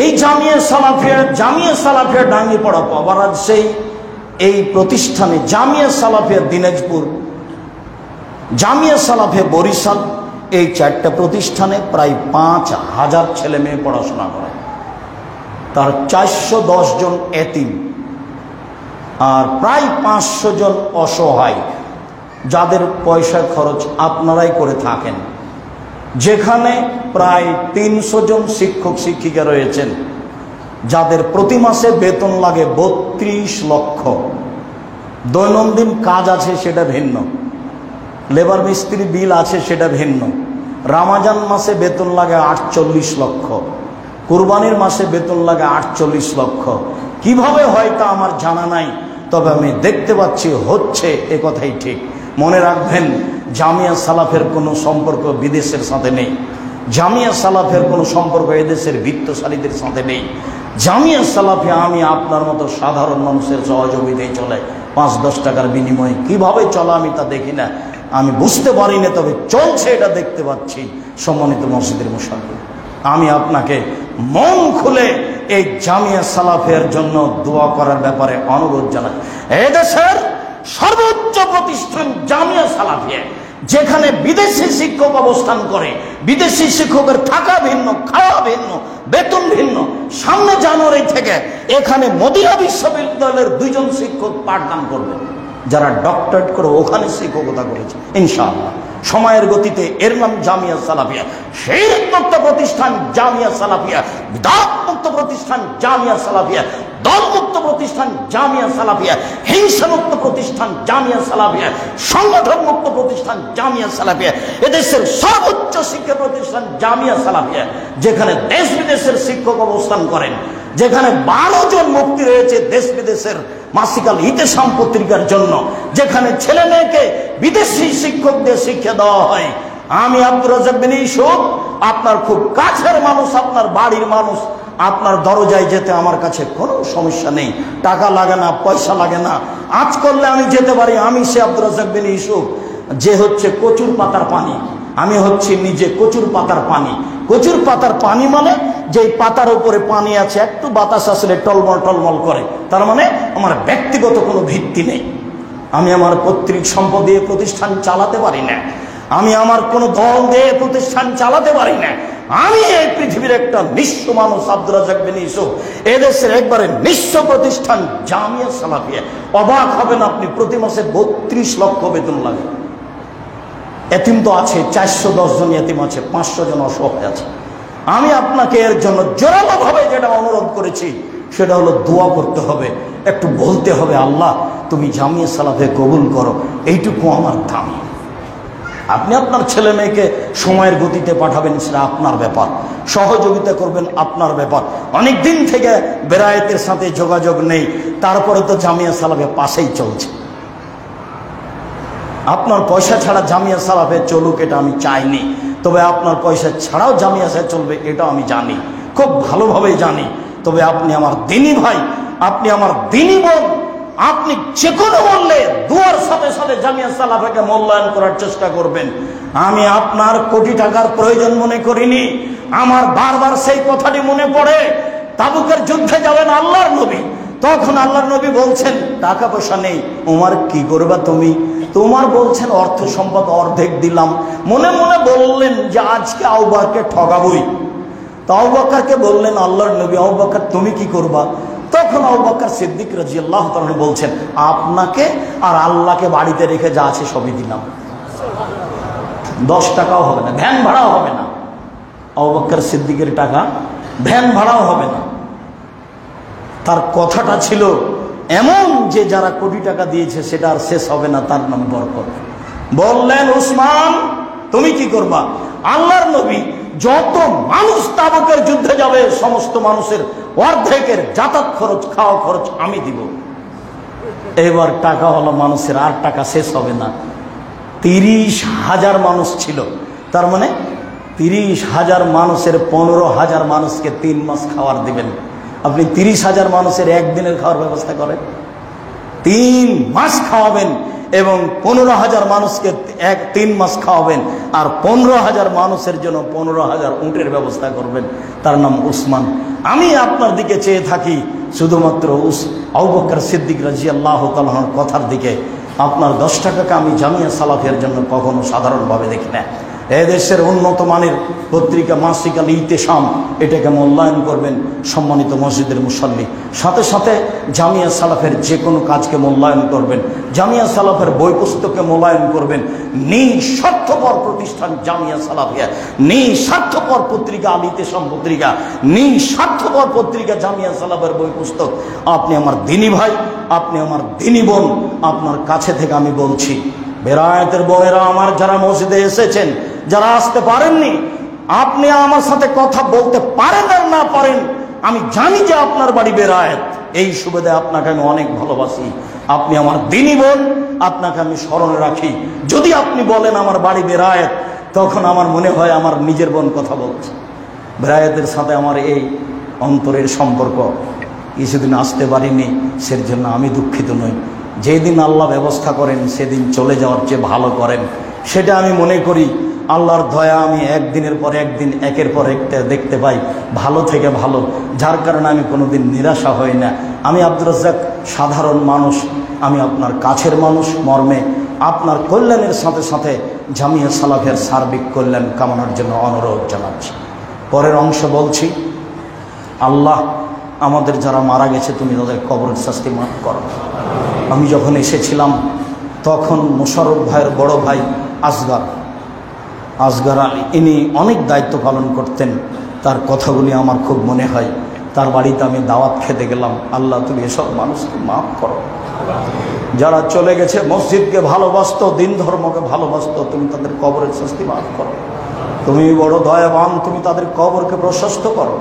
এই জামিয়া সালাফিয়া ডাঙ্গিপাড়া পাওয়ার সেই এই প্রতিষ্ঠানে জামিয়া সালাফিয়া দিনাজপুর, জামিয়া সালাফিয়া বরিশাল, এই 4টা প্রতিষ্ঠানে প্রায় 5,000 ছেলে মেয়ে পড়াশোনা করে। তার 410 জন এতিম আর প্রায় 500 জন অসহায়, যাদের পয়সা খরচ আপনারাই করে থাকেন। যেখানে প্রায় 300 জন শিক্ষক শিক্ষিকা রয়েছেন, যাদের প্রতি মাসে বেতন লাগে 32 লক্ষ। দৈনন্দিন কাজ আছে সেটা ভিন্ন, লেবার মিস্ত্রি বিল আছে সেটা ভিন্ন। রামাজান মাসে বেতন লাগে 48 লক্ষ, কুরবানির মাসে বেতন লাগে 48 লক্ষ। কিভাবে হয় তা আমার জানা নাই, তবে আমি দেখতে পাচ্ছি হচ্ছে, এ কথাই ঠিক। মনে রাখবেন, জামিয়া সালাফের কোনো সম্পর্ক বিদেশের সাথে নেই, জামিয়া সালাফের কোনো সম্পর্ক এদেশের বিত্তশালীদের সাথে নেই। জামিয়া সালাফে আমি আপনার মতো সাধারণ মানুষের সহযোগিতায় চলে, 5-10 টাকার বিনিময়ে। কিভাবে চলা আমি তা দেখি না, আমি বুঝতে পারি না, তবে চলছে এটা দেখতে পাচ্ছি। সম্মানিত মসজিদের মুসল্লি, আমি আপনাকে মন খুলে এই জামিয়া সালাফের জন্য দোয়া করার ব্যাপারে অনুরোধ জানাই। এদেশের সর্বোচ্চ প্রতিষ্ঠান জামিয়া সালাফিয়া, যেখানে বিদেশি শিক্ষক অবস্থান করে, বিদেশি শিক্ষকের থাকা ভিন্ন, খাওয়া ভিন্ন, বেতন ভিন্ন। সামনে জানুয়ারি থেকে এখানে মদিনা বিশ্ববিদ্যালয়ের 2 জন শিক্ষক পাঠদান করবেন, যারা ডক্টরেট করে ওখানে শিক্ষকতা করেছে ইনশাআল্লাহ। সময়ের গতিতে এর নাম জামিয়া সালাফিয়া। শিরক মুক্ত প্রতিষ্ঠান জামিয়া সালাফিয়া, বিদআত মুক্ত প্রতিষ্ঠান জামিয়া সালাফিয়া, দলমুক্ত প্রতিষ্ঠান জামিয়া সালাফিয়া, হিংসা মুক্ত প্রতিষ্ঠান জামিয়া সালাফিয়া, সংগঠন মুক্ত প্রতিষ্ঠান জামিয়া সালাফিয়া। এদেশের সর্বোচ্চ শিক্ষা প্রতিষ্ঠান জামিয়া সালাফিয়া, যেখানে দেশ বিদেশের শিক্ষক অবস্থান করেন, যেখানে 12 জন মুফতি রয়েছে দেশ বিদেশের মাসিকাল ইতেসাম পত্রিকার জন্য, যেখানে ছেলে মেয়েকে বিদেশি শিক্ষক দিয়ে শিক্ষা দেওয়া হয়। আমি আব্দুর রাজ্জাক বিন ইউসুফ, আপনার খুব কাছের মানুষ, আপনার বাড়ির মানুষ, আপনার দরজায় যেতে আমার কাছে কোনো সমস্যা নেই। টাকা লাগে না, পয়সা লাগে না, আজ করলে আমি যেতে পারি। আমি সে আব্দুর রাজ্জাক বিন ইউসুফ, যে হচ্ছে কচুর পাতার পানি। আমি হচ্ছি নিজে কচুর পাতার পানি। কচুর পাতার পানি মানে যেই পাতার উপরে পানি আছে, একটু বাতাস আসলে টলমল টলমল করে, তার মানে আমার ব্যক্তিগত কোনো ভিত্তি নেই। আমি আমার পৈতৃক সম্পদ দিয়ে প্রতিষ্ঠান চালাতে পারি না, আমি আমার কোনো দল দিয়ে প্রতিষ্ঠান চালাতে পারি না। আমি এই পৃথিবীর একটা নিঃস্ব মানুষ, আব্দুর রাজ্জাক বিন ইউসুফ। এদেশের একবারে নিঃস্ব প্রতিষ্ঠান জামিয়া সালাফিয়া। অবাক হবেন আপনি, প্রতি মাসে 32 লক্ষ বেতন লাগে। এতিম তো আছে, 410 জন এতিম আছে, 500 জন অসহায় আছে। আমি আপনাকে এর জন্য জোরালোভাবে যেটা অনুরোধ করেছি, সেটা হলো দোয়া করতে হবে, একটু বলতে হবে, আল্লাহ তুমি জামিয়া সালাফে কবুল করো। এইটুকু আমার দাম। আপনি আপনার ছেলে মেয়েকে সময়ের গতিতে পাঠাবেন, সেটা আপনার ব্যাপার। সহযোগিতা করবেন, আপনার ব্যাপার। অনেক দিন থেকে বেরায়েতের সাথে যোগাযোগ নেই, তারপরে তো জামিয়া সালাফে পাশেই চলছে। আপনার পয়সা ছাড়া জামিয়া সালাফে চলুক, এটা আমি চাইনি, তবে আপনার পয়সা ছাড়াও জামিয়া সাহেব চলবে, এটা আমি জানি, খুব ভালোভাবেই জানি। তবে আপনি আমার দিনী ভাই, আপনি আমার দিনী বোন, আপনি যে কোনো মূল্যে দুয়ার সাথে সাথে জামিয়া সালাফিয়াকে মূল্যায়ন করার চেষ্টা করবেন। আমি আপনার কোটি টাকার প্রয়োজন মনে করিনি। আমার বারবার সেই কথাটি মনে পড়ে, তাবুকের যুদ্ধে যাবেন আল্লাহর নবী, তখন আল্লাহর নবী বলছেন টাকা পয়সা নেই, উমার কি করবা তুমি? তোমার বলছেন অর্থ সম্পদ অর্ধেক দিলাম। মনে মনে বললেন যে আজকে আবু বকরকে ঠকাবই। তো আবু বকরকে বললেন আল্লাহর নবী, আবু বকর তুমি কি করবা? তখন আবু বকর সিদ্দিক রাদিয়াল্লাহু তাআলা বলছেন আপনাকে আর আল্লাহকে বাড়িতে রেখে যা আছে সবই দিলাম, 10 টাকাও হবে না, ভ্যান ভাড়াও হবে না। আবু বকর সিদ্দিকের টাকা ভ্যান ভাড়াও হবে না। তার কথাটা ছিল এমন যে যারা কোটি টাকা দিয়েছে সেটা আর শেষ হবে না, তার নাম বরকত। বললেন উসমান তুমি কি করবা? আল্লাহর নবী যত মানুষ তাবুকের যুদ্ধে যাবে সমস্ত মানুষের অর্ধেকের যাতায়াত খরচ, খাওয়া খরচ আমি দিব। এবার টাকা হলো মানুষের, আর টাকা শেষ হবে না। 30,000 মানুষ ছিল, তার মানে 30,000 মানুষের 15,000 মানুষকে 3 মাস খাওয়ার দিবেন। আপনি 30,000 মানুষের একদিনের খাওয়ার ব্যবস্থা করেন, 3 মাস খাওয়াবেন এবং 15,000 মানুষকে 3 মাস খাওয়াবেন, আর 15,000 মানুষের জন্য 15,000 উটের ব্যবস্থা করবেন। তার নাম উসমান। আমি আপনার দিকে চেয়ে থাকি শুধুমাত্র আবু বকর সিদ্দিক রাদিয়াল্লাহু তাআলার কথার দিকে। আপনার 10 টাকাকে আমি জামিয়া সালাফিয়ার জন্য কখনো সাধারণভাবে দেখি না। এদেশের উন্নত মানের পত্রিকা মাসিক আল ইতিসাম, এটাকে মূল্যায়ন করবেন সম্মানিত মসজিদের মুসল্লি। সাথে সাথে জামিয়া সালাফের যে কোনো কাজকে মূল্যায়ন করবেন, জামিয়া সালাফের বই পুস্তককে মূল্যায়ন করবেন। নিঃস্বার্থপর প্রতিষ্ঠান জামিয়া সালাফিয়া, নিঃস্বার্থপর পত্রিকা আল ইতিসাম পত্রিকা, নিঃস্বার্থপর পত্রিকা জামিয়া সালাফের বই পুস্তক। আপনি আমার দিনী ভাই, আপনি আমার দিনী বোন, আপনার কাছে থেকে আমি বলছি বেরায়েতের বউয়েরা আমার যারা মসজিদে এসেছেন, যারা আসতে পারেননি, আপনি আমার সাথে কথা বলতে পারেন আর না পারেন, আমি জানি যে আপনার বাড়ি বেরায়েত। এই সুবাদে আপনাকে আমি অনেক ভালোবাসি। আপনি আমার দিনী বোন, আপনাকে আমি স্মরণে রাখি। যদি আপনি বলেন আমার বাড়ি বেরায়েত, তখন আমার মনে হয় আমার নিজের বোন কথা বলছে। বেরায়েতের সাথে আমার এই অন্তরের সম্পর্ক, কিছুদিন আসতে পারিনি, সেজন্য আমি দুঃখিত নই। যেদিন আল্লাহ ব্যবস্থা করেন সেদিন চলে যাওয়ার চেয়ে ভালো করেন, সেটা আমি মনে করি। আল্লাহর দয়া আমি একদিনের পর একদিন একের পর একটা দেখতে পাই, ভালো থেকে ভালো, যার কারণে আমি কোনোদিন নিরাশা হই না। আমি আব্দুর রাজ্জাক সাধারণ মানুষ, আমি আপনার কাছের মানুষ মর্মে আপনার কল্যাণের সাথে সাথে জামিয়া সালাফের সার্বিক কল্যাণ কামনার জন্য অনুরোধ জানাচ্ছি। পরের অংশ বলছি, আল্লাহ আমাদের যারা মারা গেছে তুমি তাদের কবরের শাস্তি মাফ করো। আমি যখন এসেছিলাম তখন মোশাররফ ভাইয়ের বড় ভাই আসগর আলী, ইনি অনেক দায়িত্ব পালন করতেন। তার কথাগুলি আমার খুব মনে হয়। তার বাড়িতে আমি দাওয়াত খেতে গেলাম। আল্লাহ তুমি এসব মানুষকে মাফ করো, যারা চলে গেছে মসজিদকে ভালোবাসত, দিন ধর্মকে ভালোবাসত, তুমি তাদের কবরের শাস্তি মাফ করো। তুমি বড় দয়াবান, তুমি তাদের কবরকে প্রশস্ত করো,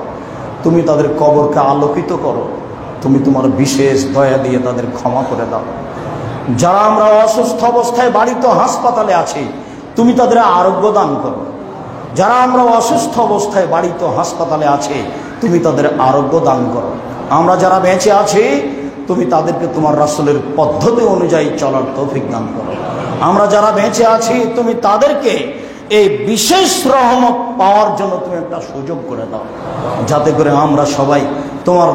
তুমি তাদের কবরকে আলোকিত করো, তুমি তোমার বিশেষ দয়া দিয়ে তাদের ক্ষমা করে দাও। যারা আমরা অসুস্থ অবস্থায় বাড়িতে হাসপাতালে আছি, তুমি তাদের আরোগ্য দান করো। যারা আমরা অসুস্থ অবস্থায় বাড়িতে হাসপাতালে আছি, তুমি তাদের আরোগ্য দান করো। আমরা যারা বেঁচে আছি, তুমি তাদেরকে তোমার রাসূলের পদ্ধতি অনুযায়ী চলার তৌফিক দান করো। আমরা যারা বেঁচে আছি, তুমি তাদেরকে এই বিশেষ রহমত পাওয়ার জন্য তুমি একটা সুযোগ করে দাও, যাতে করে আমরা সবাই তোমার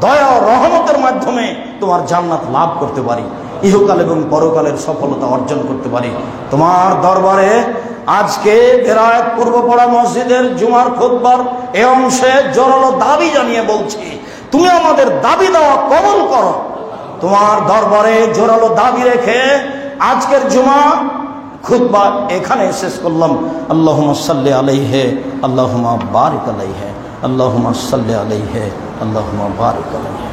দয়া ও রহমতের মাধ্যমে তোমার জান্নাত লাভ করতে পারি, ইহকাল এবং পরকালের সফলতা অর্জন করতে পারি। তোমার দরবারে আজকে বেরায়েত পূর্বপাড়া মসজিদের জুমার খুতবার এই অংশে জোরালো দাবি জানিয়ে বলছি, তুমি আমাদের দাবি দেওয়া কবুল করো। তোমার দরবারে জোরালো দাবি রেখে আজকের জুমা খুতবা এখানে শেষ করলাম। আল্লাহুম্মা সাল্লি আলাইহি, আল্লাহুম্মা বারিক আলাইহি, আল্লাহুম্মা সাল্লি আলাইহি, আল্লাহুম্মা বারিক আলাইহি।